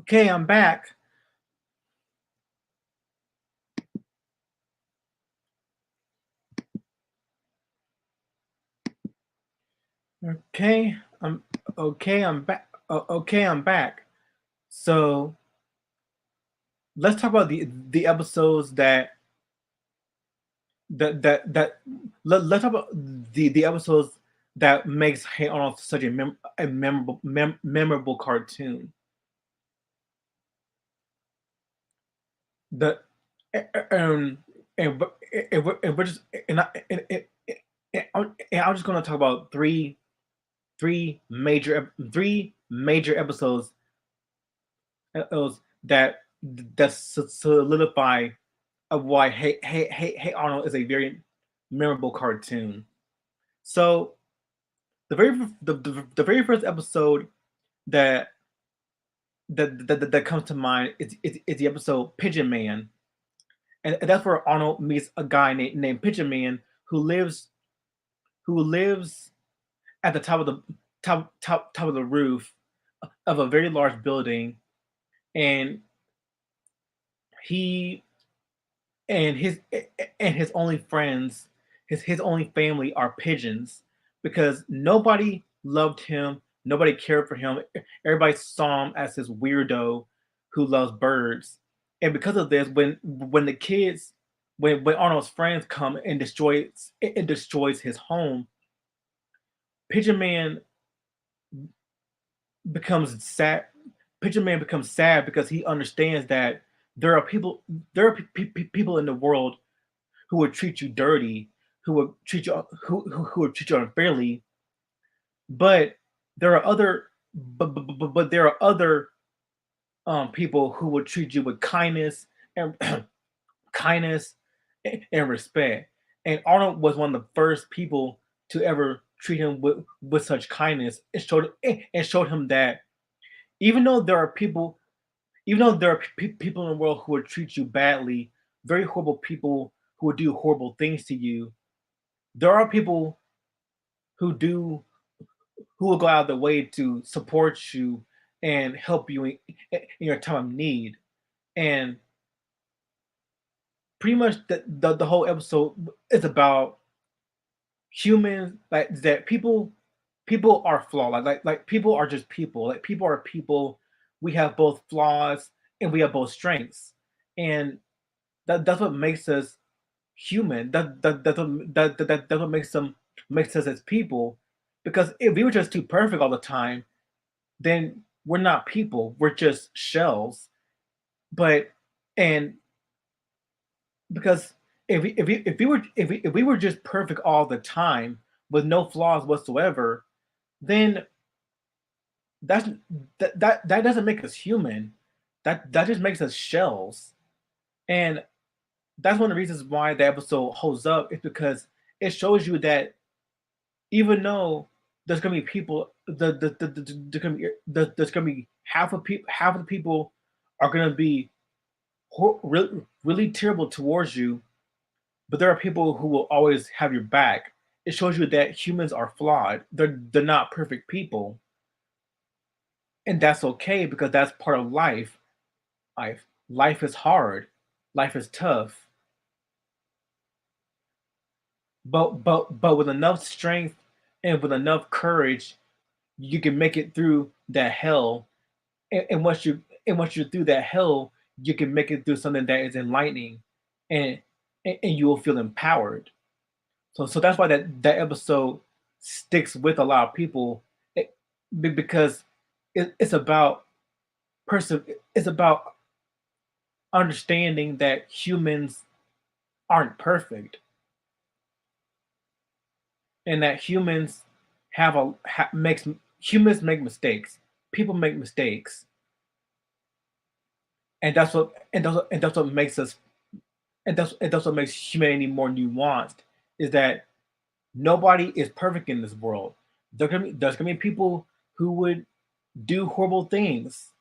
Okay, I'm back. Okay, I'm okay. I'm back. Okay, I'm back. So let's talk about the episodes that let's talk about the episodes that makes Hey Arnold such a memorable cartoon. The um and we're just and I'm just gonna talk about three major episodes that solidify of why Hey Arnold is a very memorable cartoon. So the very first episode that that comes to mind is the episode Pigeon Man, and that's where Arnold meets a guy named Pigeon Man who lives at the top of the top of the roof of a very large building, and he and his only friends, his only family are pigeons because nobody loved him, nobody cared for him. Everybody saw him as this weirdo who loves birds. And because of this, when the kids when Arnold's friends come and destroys his home, Pigeon Man becomes sad. Pigeon Man becomes sad because he understands that there are people there are people in the world who would treat you dirty, who would treat you unfairly, but there are other but there are other people who would treat you with kindness and kindness and respect. And Arnold was one of the first people to ever treat him with such kindness and showed him that even though there are people even though there are people in the world who would treat you badly, very horrible people who would do horrible things to you, there are people who do who will go out of the way to support you and help you in your time of need. And pretty much the whole episode is about humans, like that people are flawed, like people are just people, like people are people. We have both flaws and we have both strengths, and that's what makes us human. That's what makes us as people. Because if we were just too perfect all the time, then we're not people. We're just shells. But and because if we were just perfect all the time with no flaws whatsoever, then that's that doesn't make us human. That just makes us shells. And that's one of the reasons why the episode holds up is because it shows you that even though there's gonna be people, there's gonna be half of the people are gonna be really terrible towards you, but there are people who will always have your back. It shows you that humans are flawed. They're not perfect people, and that's okay because that's part of life. Life is hard. Life is tough. But with enough strength and with enough courage, you can make it through that hell. And once you're through that hell, you can make it through something that is enlightening, and and you will feel empowered. So that's why that episode sticks with a lot of people, it, because it's about person. It's about understanding that humans aren't perfect, and that humans makes humans make mistakes. People make mistakes, and that's what makes us and that's what makes humanity more nuanced. Is that nobody is perfect in this world. There's gonna be people who would do horrible things,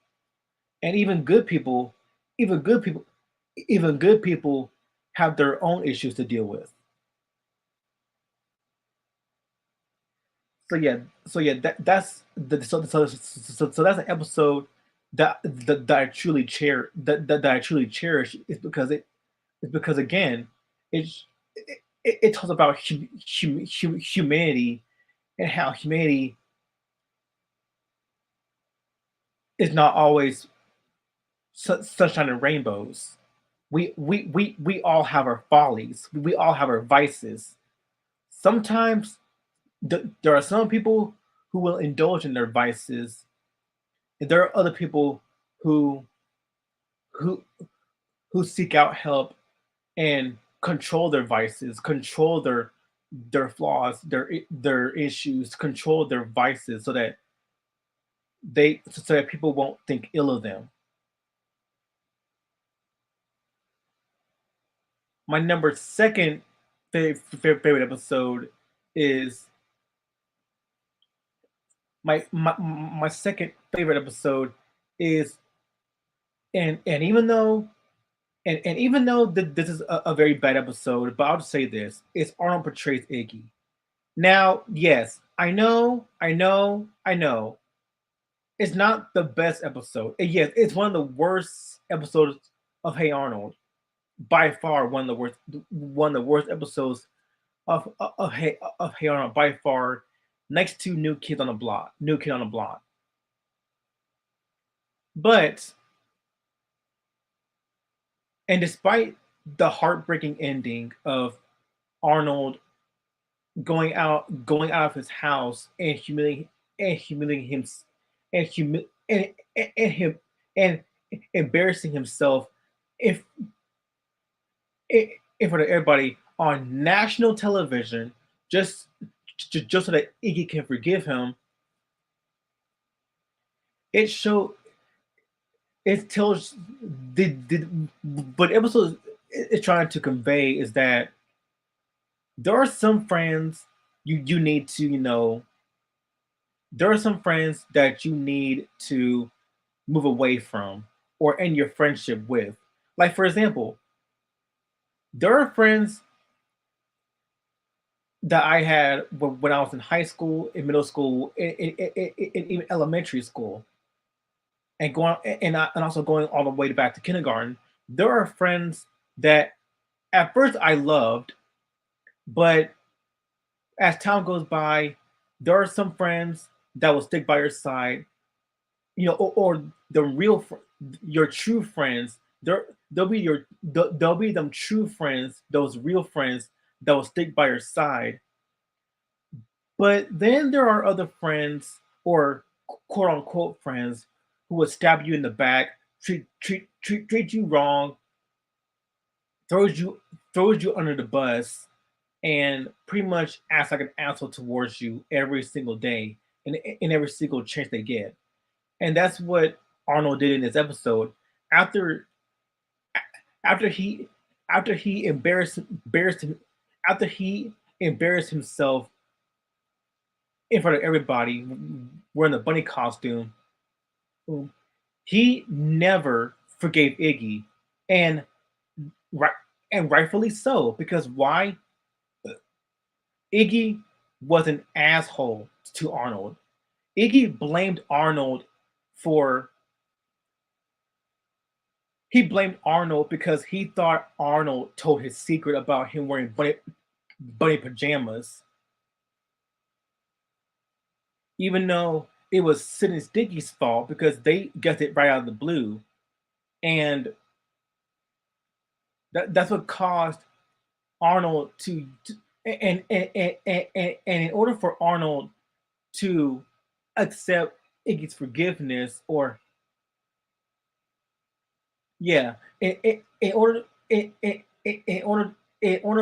and even good people, even good people have their own issues to deal with. So yeah, that's the so that's an episode that I truly that I truly cherish is because it's because again, it's it talks about humanity and how humanity is not always sunshine and rainbows. We all have our follies. We all have our vices. Sometimes there are some people who will indulge in their vices, and there are other people who who who seek out help and control their vices, control their flaws, their issues, control their vices, so that people won't think ill of them. My number second favorite episode is my second favorite episode is and even though and even though this is a very bad episode, but I'll just say this: it's Arnold portrays Iggy. Now, yes, I know, it's not the best episode. And yes, it's one of the worst episodes of Hey Arnold, by far one of the worst episodes of Hey Arnold by far, next to New Kid on the Block. But and despite the heartbreaking ending of Arnold going out of his house and humiliating him and and him and embarrassing himself in, in front of everybody on national television, just just so that Iggy can forgive him. It show it tells the but episode is trying to convey is that there are some friends you need to there are some friends that you need to move away from or end your friendship with. Like for example, there are friends that I had when I was in high school, in middle school, in even elementary school, and and also going all the way back to kindergarten. There are friends that at first I loved, but as time goes by, there are some friends that will stick by your side, or the your true friends. They'll be they'll be them true friends, those real friends that will stick by your side. But then there are other friends or quote unquote friends who would stab you in the back, treat you wrong, throws you throws you under the bus, and pretty much acts like an asshole towards you every single day and in every single chance they get. And that's what Arnold did in this episode. After after he after he embarrassed him after he embarrassed himself in front of everybody wearing the bunny costume, he never forgave Iggy, and right and rightfully so, because why? Iggy was an asshole to Arnold. Iggy blamed Arnold for he blamed Arnold because he thought Arnold told his secret about him wearing bunny pajamas, even though it was Sid and Sticky's fault because they guessed it right out of the blue, and that's what caused Arnold to and in order for Arnold to accept Iggy's forgiveness, or yeah, in order in order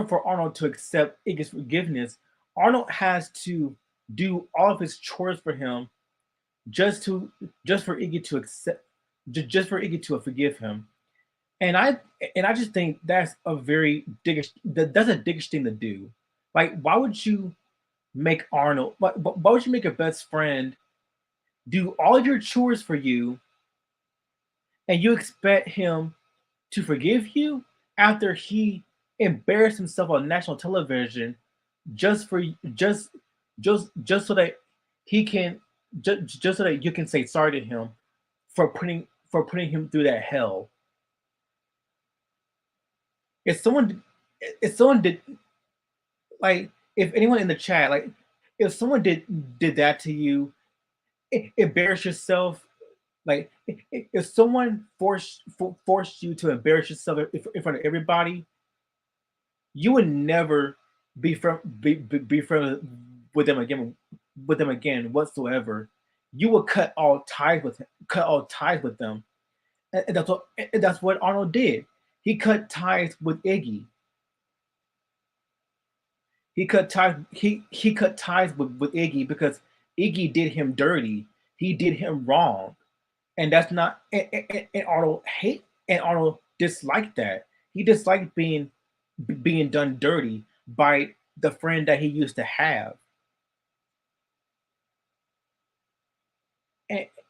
for Arnold to accept Iggy's forgiveness, Arnold has to do all of his chores for him just to just for Iggy to accept just for Iggy to forgive him. And I just think that's a very dickish that's a dickish thing to do. Like, why would you make Arnold? Why would you make a best friend do all your chores for you, and you expect him to forgive you after he embarrassed himself on national television just for just so that he can just so that you can say sorry to him for putting him through that hell. If someone if someone did like if anyone in the chat like if someone did that to you, embarrass yourself. Like if someone forced you to embarrass yourself in front of everybody, you would never be friends with them again whatsoever. You would cut all ties with them, and that's what Arnold did. He cut ties with Iggy. He cut ties with Iggy because Iggy did him dirty. He did him wrong, and that's not and Arnold disliked that. He disliked being done dirty by the friend that he used to have.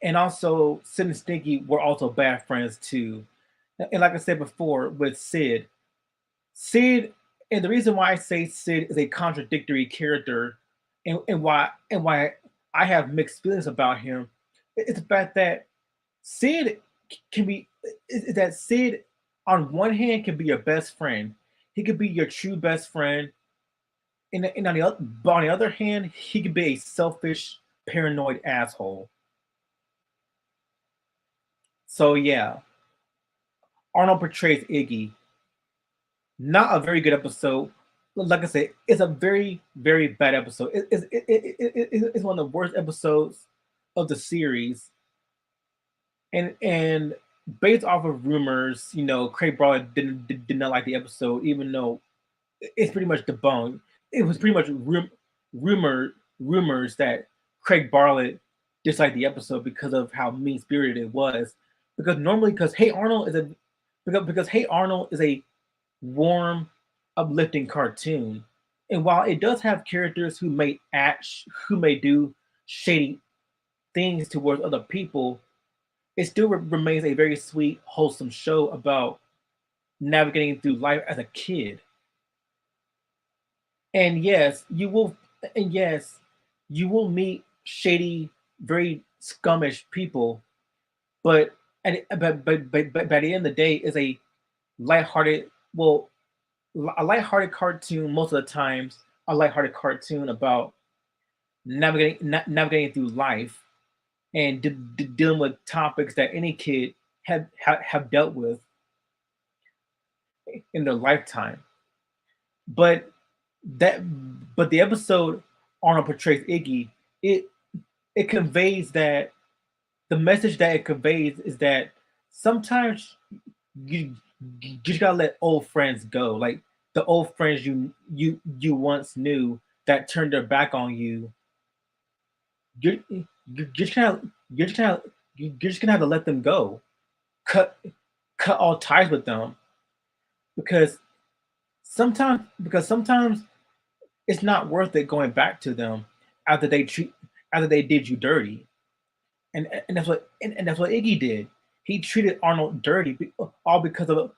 And also Sid and Stinky were also bad friends too. And like I said before with Sid, and the reason why I say Sid is a contradictory character, and why I have mixed feelings about him, is the fact that Sid can be is that Sid on one hand can be your best friend. He could be your true best friend, and on the other hand, he could be a selfish, paranoid asshole. So yeah, Arnold portrays Iggy. Not a very good episode. Like I said, it's a very, very bad episode. It's one of the worst episodes of the series. And based off of rumors, Craig Bartlett did not like the episode, even though it's pretty much debunked. It was pretty much rumors that Craig Bartlett disliked the episode because of how mean spirited it was. Because normally, because Hey Arnold is a warm, uplifting cartoon. And while it does have characters who may do shady things towards other people, it still remains a very sweet, wholesome show about navigating through life as a kid. And yes, you will meet shady, very scummish people, but but by the end of the day, is a lighthearted, well, a lighthearted cartoon most of the times, a lighthearted cartoon about navigating through life and dealing with topics that any kid have dealt with in their lifetime. But that but the episode Arnold portrays Iggy, it it conveys that the message that it conveys is that sometimes you you just gotta let old friends go. Like the old friends you once knew that turned their back on you. You're just gonna you're just gonna you're just gonna have to let them go. Cut cut all ties with them because sometimes it's not worth it going back to them after they treat after they did you dirty. And that's what Iggy did. He treated Arnold dirty all because of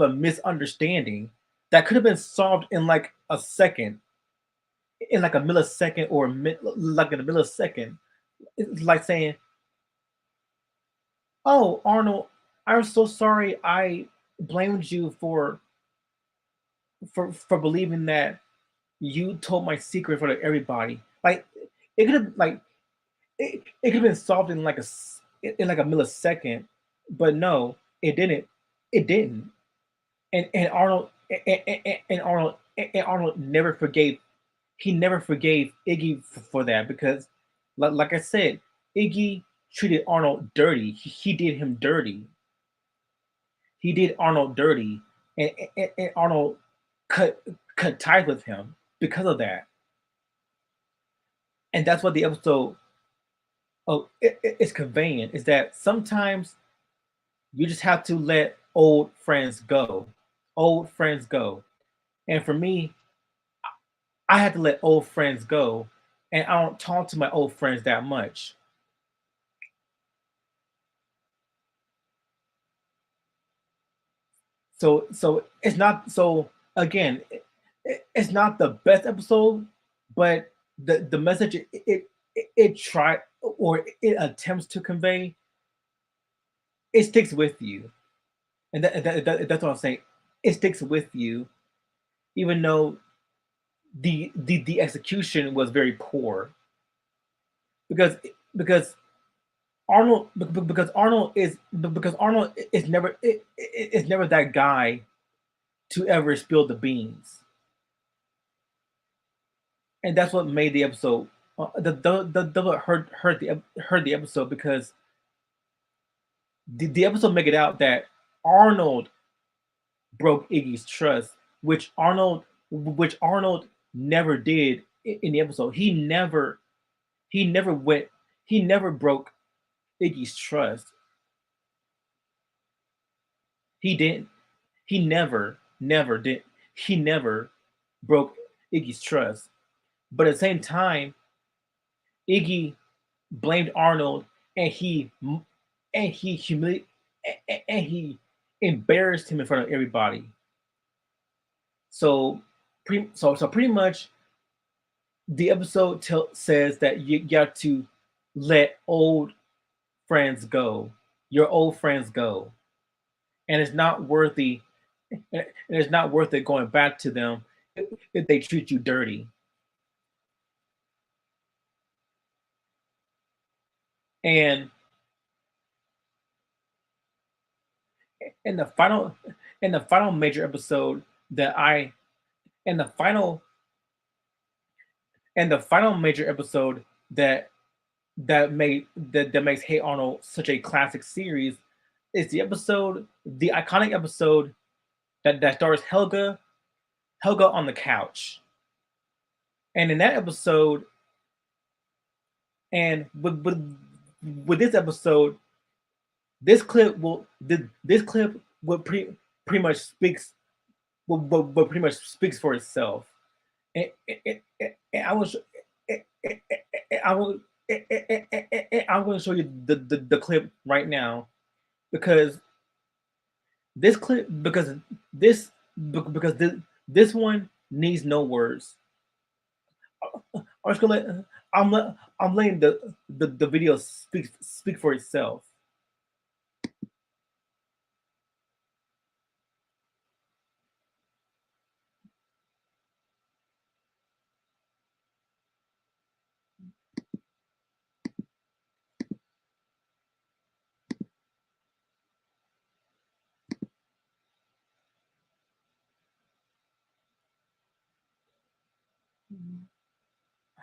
a misunderstanding that could have been solved in like a second, in like a millisecond like in a millisecond. It's like saying, "Oh, Arnold, I'm so sorry. I blamed you for believing that you told my secret in front of everybody." Like it could have like it could have been solved in in like a millisecond, but no, it didn't. It didn't. And Arnold never forgave. He never forgave Iggy for that because, like I said, Iggy treated Arnold dirty. He did him dirty. He did Arnold dirty, and Arnold cut cut ties with him because of that. And that's what the episode is conveying is that sometimes you just have to let old friends go. Old friends go. And for me, I had to let old friends go. And I don't talk to my old friends that much. So it's not so again, it's not the best episode, but the message it try or it attempts to convey it sticks with you, and that's what I'm saying. It sticks with you, even though the execution was very poor, because because because Arnold is never that guy to ever spill the beans, and that's what made the episode. The what hurt the episode because the episode make it out that Arnold broke Iggy's trust, which Arnold never did in the episode. He never went he never broke Iggy's trust. He didn't. He never did. He never broke Iggy's trust. But at the same time, Iggy blamed Arnold, and he humiliated and he embarrassed him in front of everybody. So, so pretty much, the episode says that you got to let old friends go. Your old friends go, and it's not worthy. And it's not worth it going back to them if they treat you dirty. And in the final, in the final major episode that I, in the final, and the final major episode that makes Hey Arnold such a classic series is the iconic episode that stars Helga on the couch. And in that episode, and with this episode, this clip will pretty much speaks will pretty much speaks for itself. And I was I will I'm going to show you the clip right now because because because this one needs no words. I'm just gonna I'm letting the video speak for itself.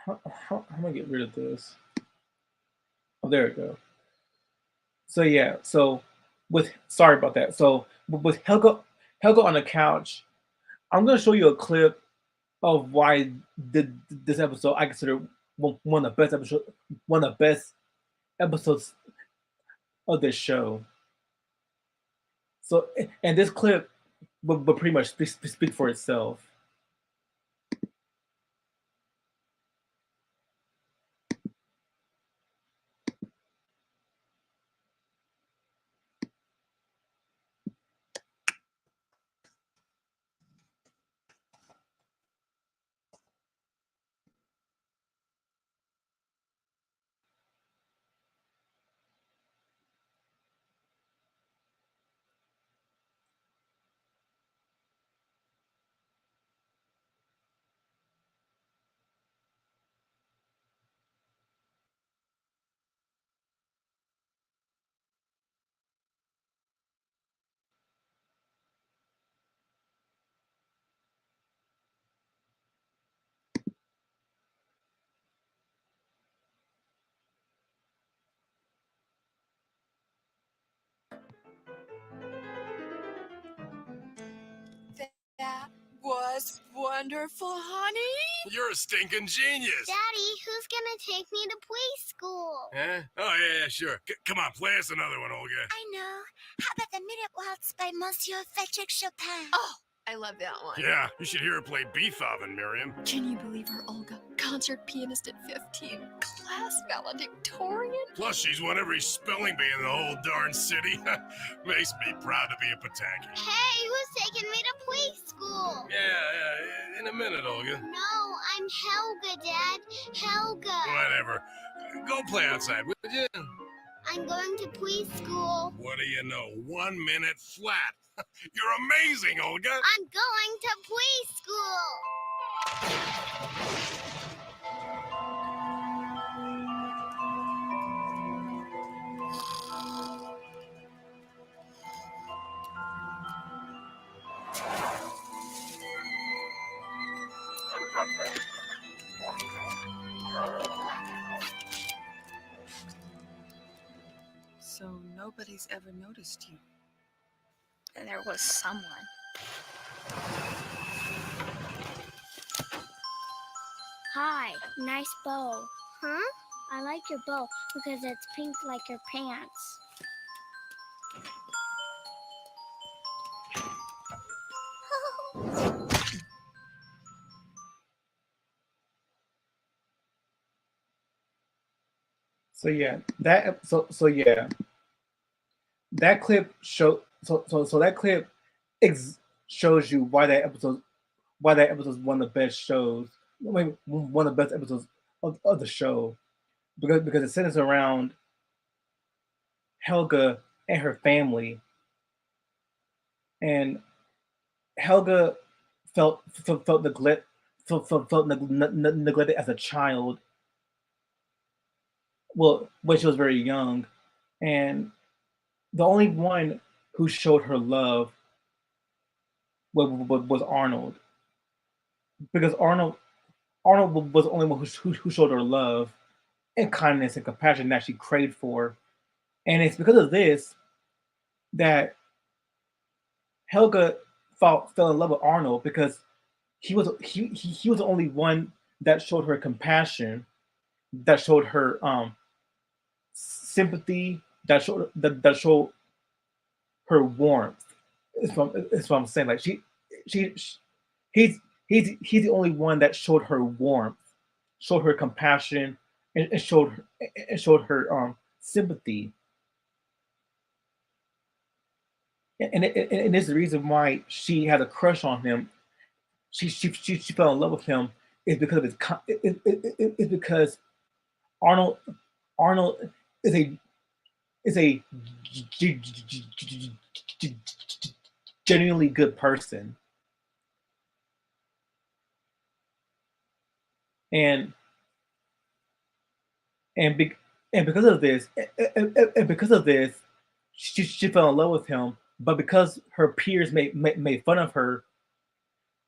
How am I gonna get rid of this? Oh, there we go. So yeah, so with sorry about that. So with Helga on the couch, I'm gonna show you a clip of why this episode I consider one of the best episodes of this show. So and this clip will pretty much speak for itself. That was wonderful, honey. You're a stinking genius. Daddy, who's gonna take me to preschool? Huh? Oh, yeah, sure. Come on, play us another one, Olga. I know. How about the Minute Waltz by Monsieur Frédéric Chopin? Oh, I love that one. Yeah, you should hear her play Beethoven, Miriam. Can you believe her, Olga? Concert pianist at 15. Class valedictorian. Plus, she's won every spelling bee in the whole darn city. Makes me proud to be a Pataki. Hey, who's taking me to preschool? Yeah, in a minute, Olga. No, I'm Helga, Dad. Helga. Whatever. Go play outside, would you? I'm going to preschool. What do you know? 1 minute flat. You're amazing, Olga. I'm going to preschool. So nobody's ever noticed you. There was someone. Hi, nice bow. Huh? I like your bow because it's pink like your pants. So yeah, that clip that clip shows you why that episode is one of the best shows, one of the best episodes of the show, because it centers around Helga and her family, and Helga felt neglected as a child. Well, when she was very young, and the only one who showed her love was Arnold, because Arnold was the only one who showed her love and kindness and compassion that she craved for, and it's because of this that Helga fell in love with Arnold, because he was the only one that showed her compassion, that showed her sympathy, that showed her warmth. It's what I'm saying. Like she he's he's the only one that showed her warmth, showed her compassion, and showed her sympathy. And this is the reason why she had a crush on him. She fell in love with him is because of his it's because Arnold Arnold is a genuinely good person, and and be, and because of this, she fell in love with him. But because her peers made fun of her,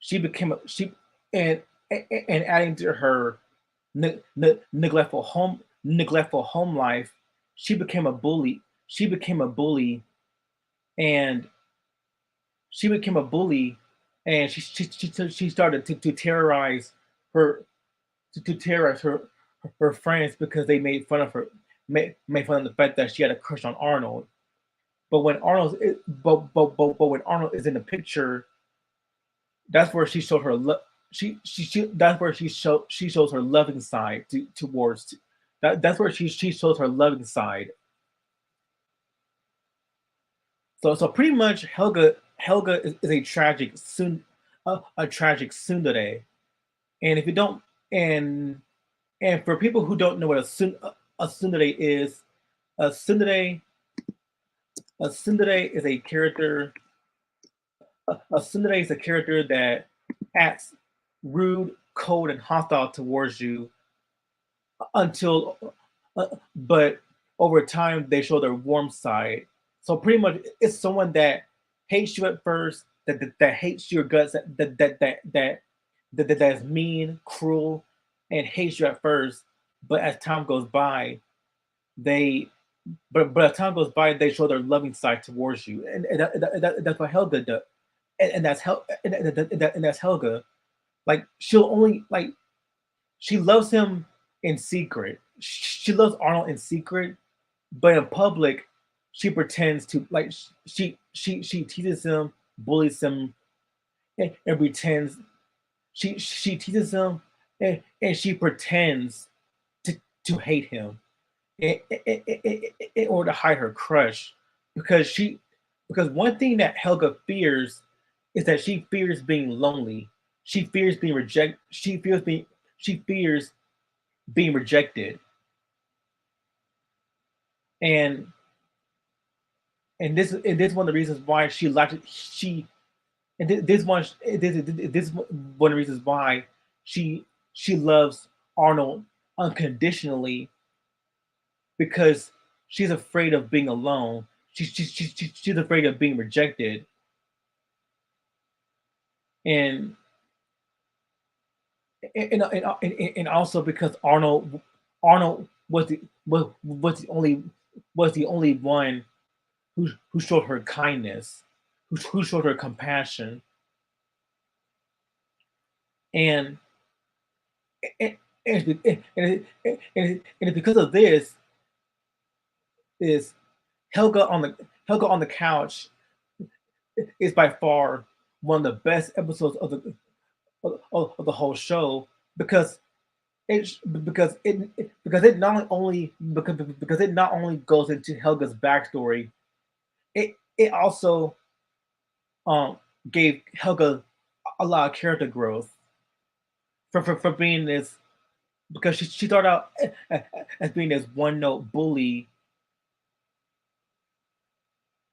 she became a she and and adding to her neglectful home life, she became a bully. And she became a bully, and she started to terrorize her to terrorize her friends, because they made fun of her, made fun of the fact that she had a crush on Arnold. But when but when Arnold is in the picture, that's where she showed her love. That's where she shows her loving side towards that's where she shows her loving side. So pretty much Helga is a tragic tsundere. And if you don't and and for people who don't know what a tsundere is, a tsundere a tsundere is a character a tsundere is a character that acts rude, cold, and hostile towards you until but over time they show their warm side. So pretty much it's someone that hates you at first, that hates your guts, that is mean, cruel, and hates you at first. But as time goes by, they but as time goes by, they show their loving side towards you, and that's what Helga does, and that's Helga. Like she'll only like she loves him in secret. She loves Arnold in secret, but in public, she pretends to like she teases him, bullies him, and pretends she teases him, and she pretends to hate him in order to hide her crush, because because one thing that Helga fears is that she fears being lonely. She fears being rejected. She fears being rejected. and this is one of the reasons why she liked she and this is one of the reasons why she she loves Arnold unconditionally, because she's afraid of being alone. She's afraid of being rejected, and and also because Arnold was the only one who showed her kindness, who showed her compassion, and and, and it's because of this is Helga on the couch is by far one of the best episodes of the whole show, because because it not only because it not only goes into Helga's backstory, it also um gave Helga a lot of character growth for being this, because she started out as being this one note bully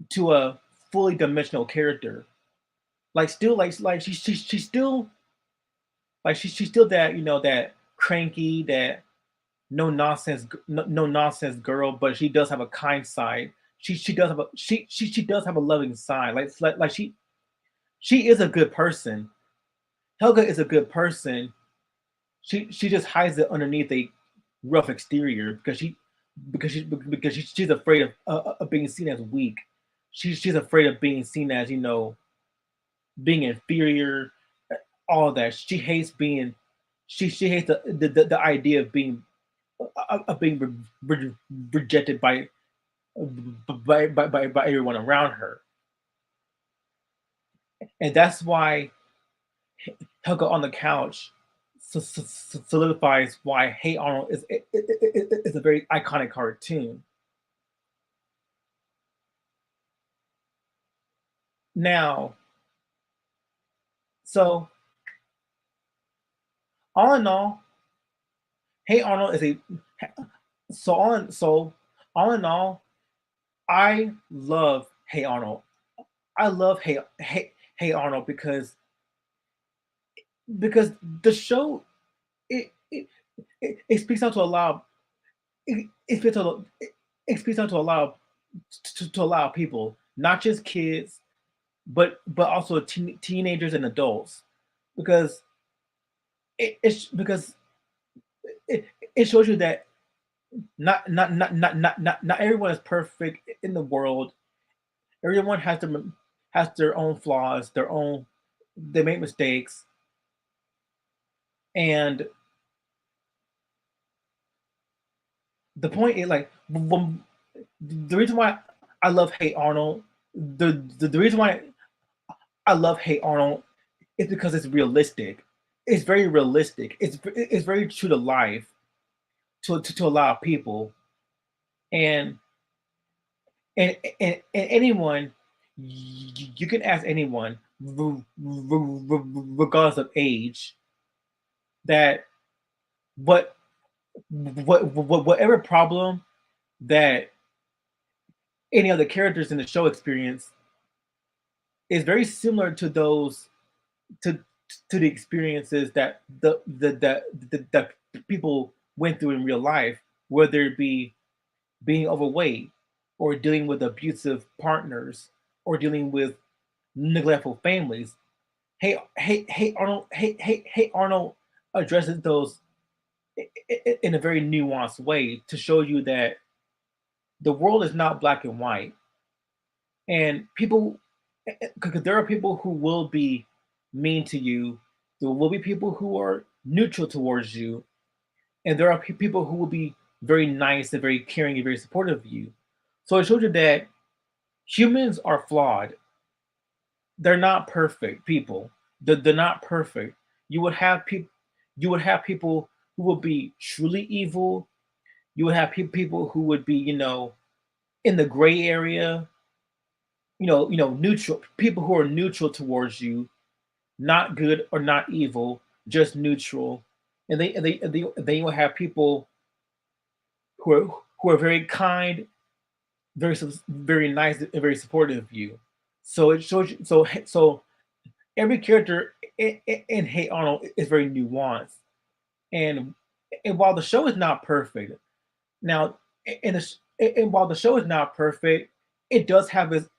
to a fully dimensional character. Like still like she's still she's still that, that cranky, that no nonsense girl, but she does have a kind side. She does have a she does have a loving side. Like she is a good person. Helga is a good person. She just hides it underneath a rough exterior, because she's afraid of being seen as weak. She's afraid of being seen as, being inferior, all that. She hates being she hates the idea of being rejected by everyone around her, and that's why Helga on the couch solidifies why Hey Arnold is a very iconic cartoon. Now, so all in all, Hey Arnold is a so all in all, I love Hey Arnold. I love Hey Arnold because the show, it it, it speaks out to a lot of, it speaks out it speaks out to a lot of to a lot of people, not just kids, but also teenagers and adults, because because it, it shows you that not everyone is perfect in the world. Everyone has their own flaws, they make mistakes, and the point is, like, the reason why I love Hey Arnold, the reason why I love Hey Arnold is because it's realistic. It's very realistic. It's very true to life, to a lot of people, and and anyone, you can ask anyone, regardless of age, that what whatever problem that any of the characters in the show experience is very similar to those, to to the experiences that the people went through in real life, whether it be being overweight, or dealing with abusive partners, or dealing with neglectful families. Hey Arnold addresses those in a very nuanced way, to show you that the world is not black and white, and people, because there are people who will be mean to you, there will be people who are neutral towards you, and there are people who will be very nice and very caring and very supportive of you. So it shows you that humans are flawed. They're not perfect people. They're not perfect. You would have people. You would have people who would be truly evil. You would have people who would be, in the gray area. Neutral people who are neutral towards you, not good or not evil, just neutral. And they will have people who are very kind very nice and very supportive of you. So it shows you, so every character in Hey Arnold is very nuanced, and and while the show is not perfect, now and while the show is not perfect, it does have its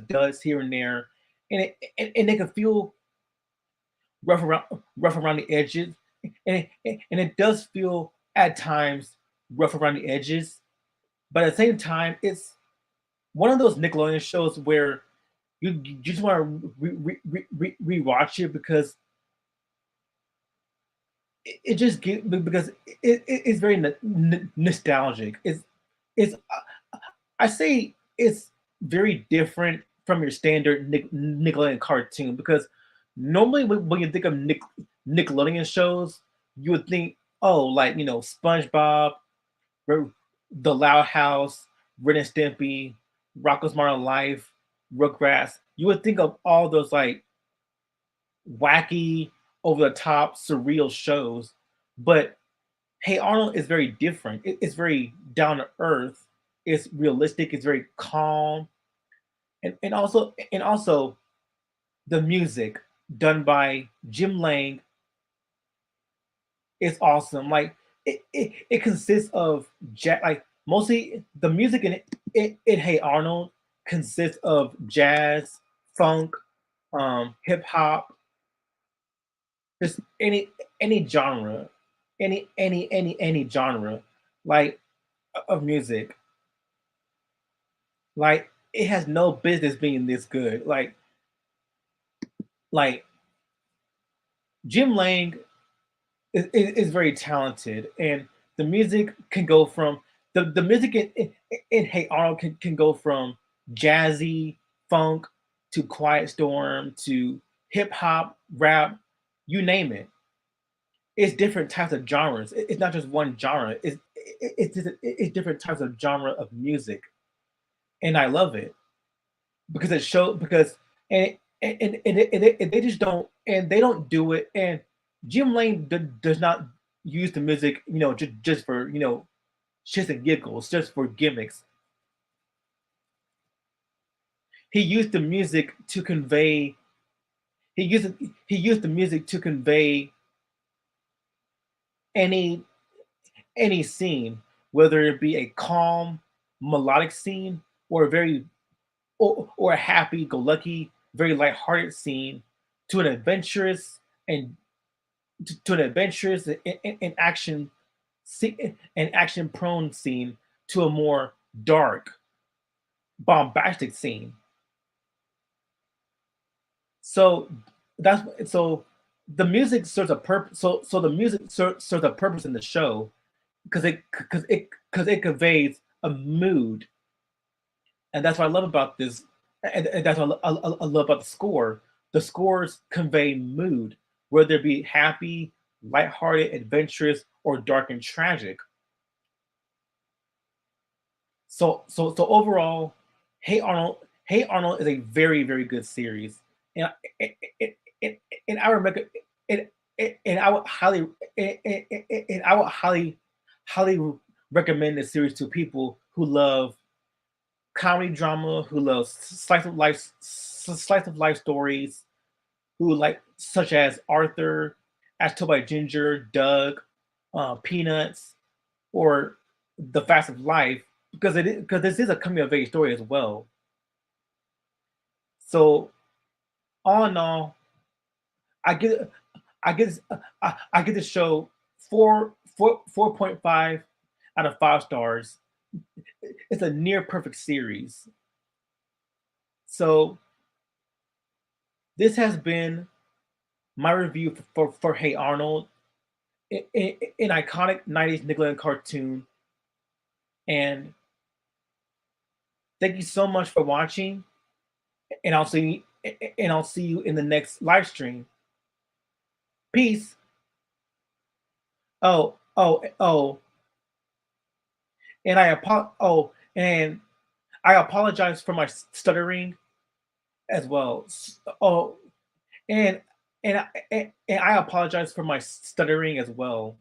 duds here and there, and it can feel rough around rough around the edges, and it does feel at times rough around the edges, but at the same time, it's one of those Nickelodeon shows where you just want to rewatch it because it just get because it's very nostalgic. It's I say it's very different from your standard Nickelodeon cartoon because normally when you think of Nickelodeon shows, you would think, oh, like SpongeBob, The Loud House, Ren and Stimpy, Rocko's Modern Life, Rugrats. You would think of all those like wacky, over the top, surreal shows, but Hey Arnold is very different. It's very down to earth. It's realistic. It's very calm, and also the music done by Jim Lang is awesome. Like it consists of like mostly the music in Hey Arnold consists of jazz, funk, hip hop, just any genre, any genre like of music. Like it has no business being this good. Like Jim Lang is very talented, and the music can go from the music in Hey Arnold can go from jazzy funk to Quiet Storm to hip hop, rap, you name it. It's different types of genres. It's not just one genre. It's different types of genre of music, and I love it because it show because and they just don't and they don't do it. And Jim Lane does not use the music, just for shits and giggles, just for gimmicks. He used the music to convey. He used he used the music to convey any any scene, whether it be a calm melodic scene or a very or a happy-go-lucky, very lighthearted scene, to an adventurous and to an adventurous and action and action prone scene to a more dark, bombastic scene. So so the music serves a purpose. So the music serves a purpose in the show because it conveys a mood, and that's what I love about this, and that's what I love about the score. The scores convey mood, whether it be happy, lighthearted, adventurous, or dark and tragic. So overall, Hey Arnold is a very good series, and and I remember and I would highly and I would highly recommend this series to people who love comedy drama, who loves slice of life stories, who like such as Arthur, as told by Ginger, Doug, Peanuts, or The Fast of Life, because this is a coming of age story as well. So all in all, I get I get I get the show 4.5 out of 5 stars. It's a near perfect series. So this has been my review for Hey Arnold, an iconic 90s Nickelodeon cartoon. And thank you so much for watching. And I'll see you in the next live stream. Peace. Oh, and and I apologize for my stuttering as well. Oh, and and I apologize for my stuttering as well.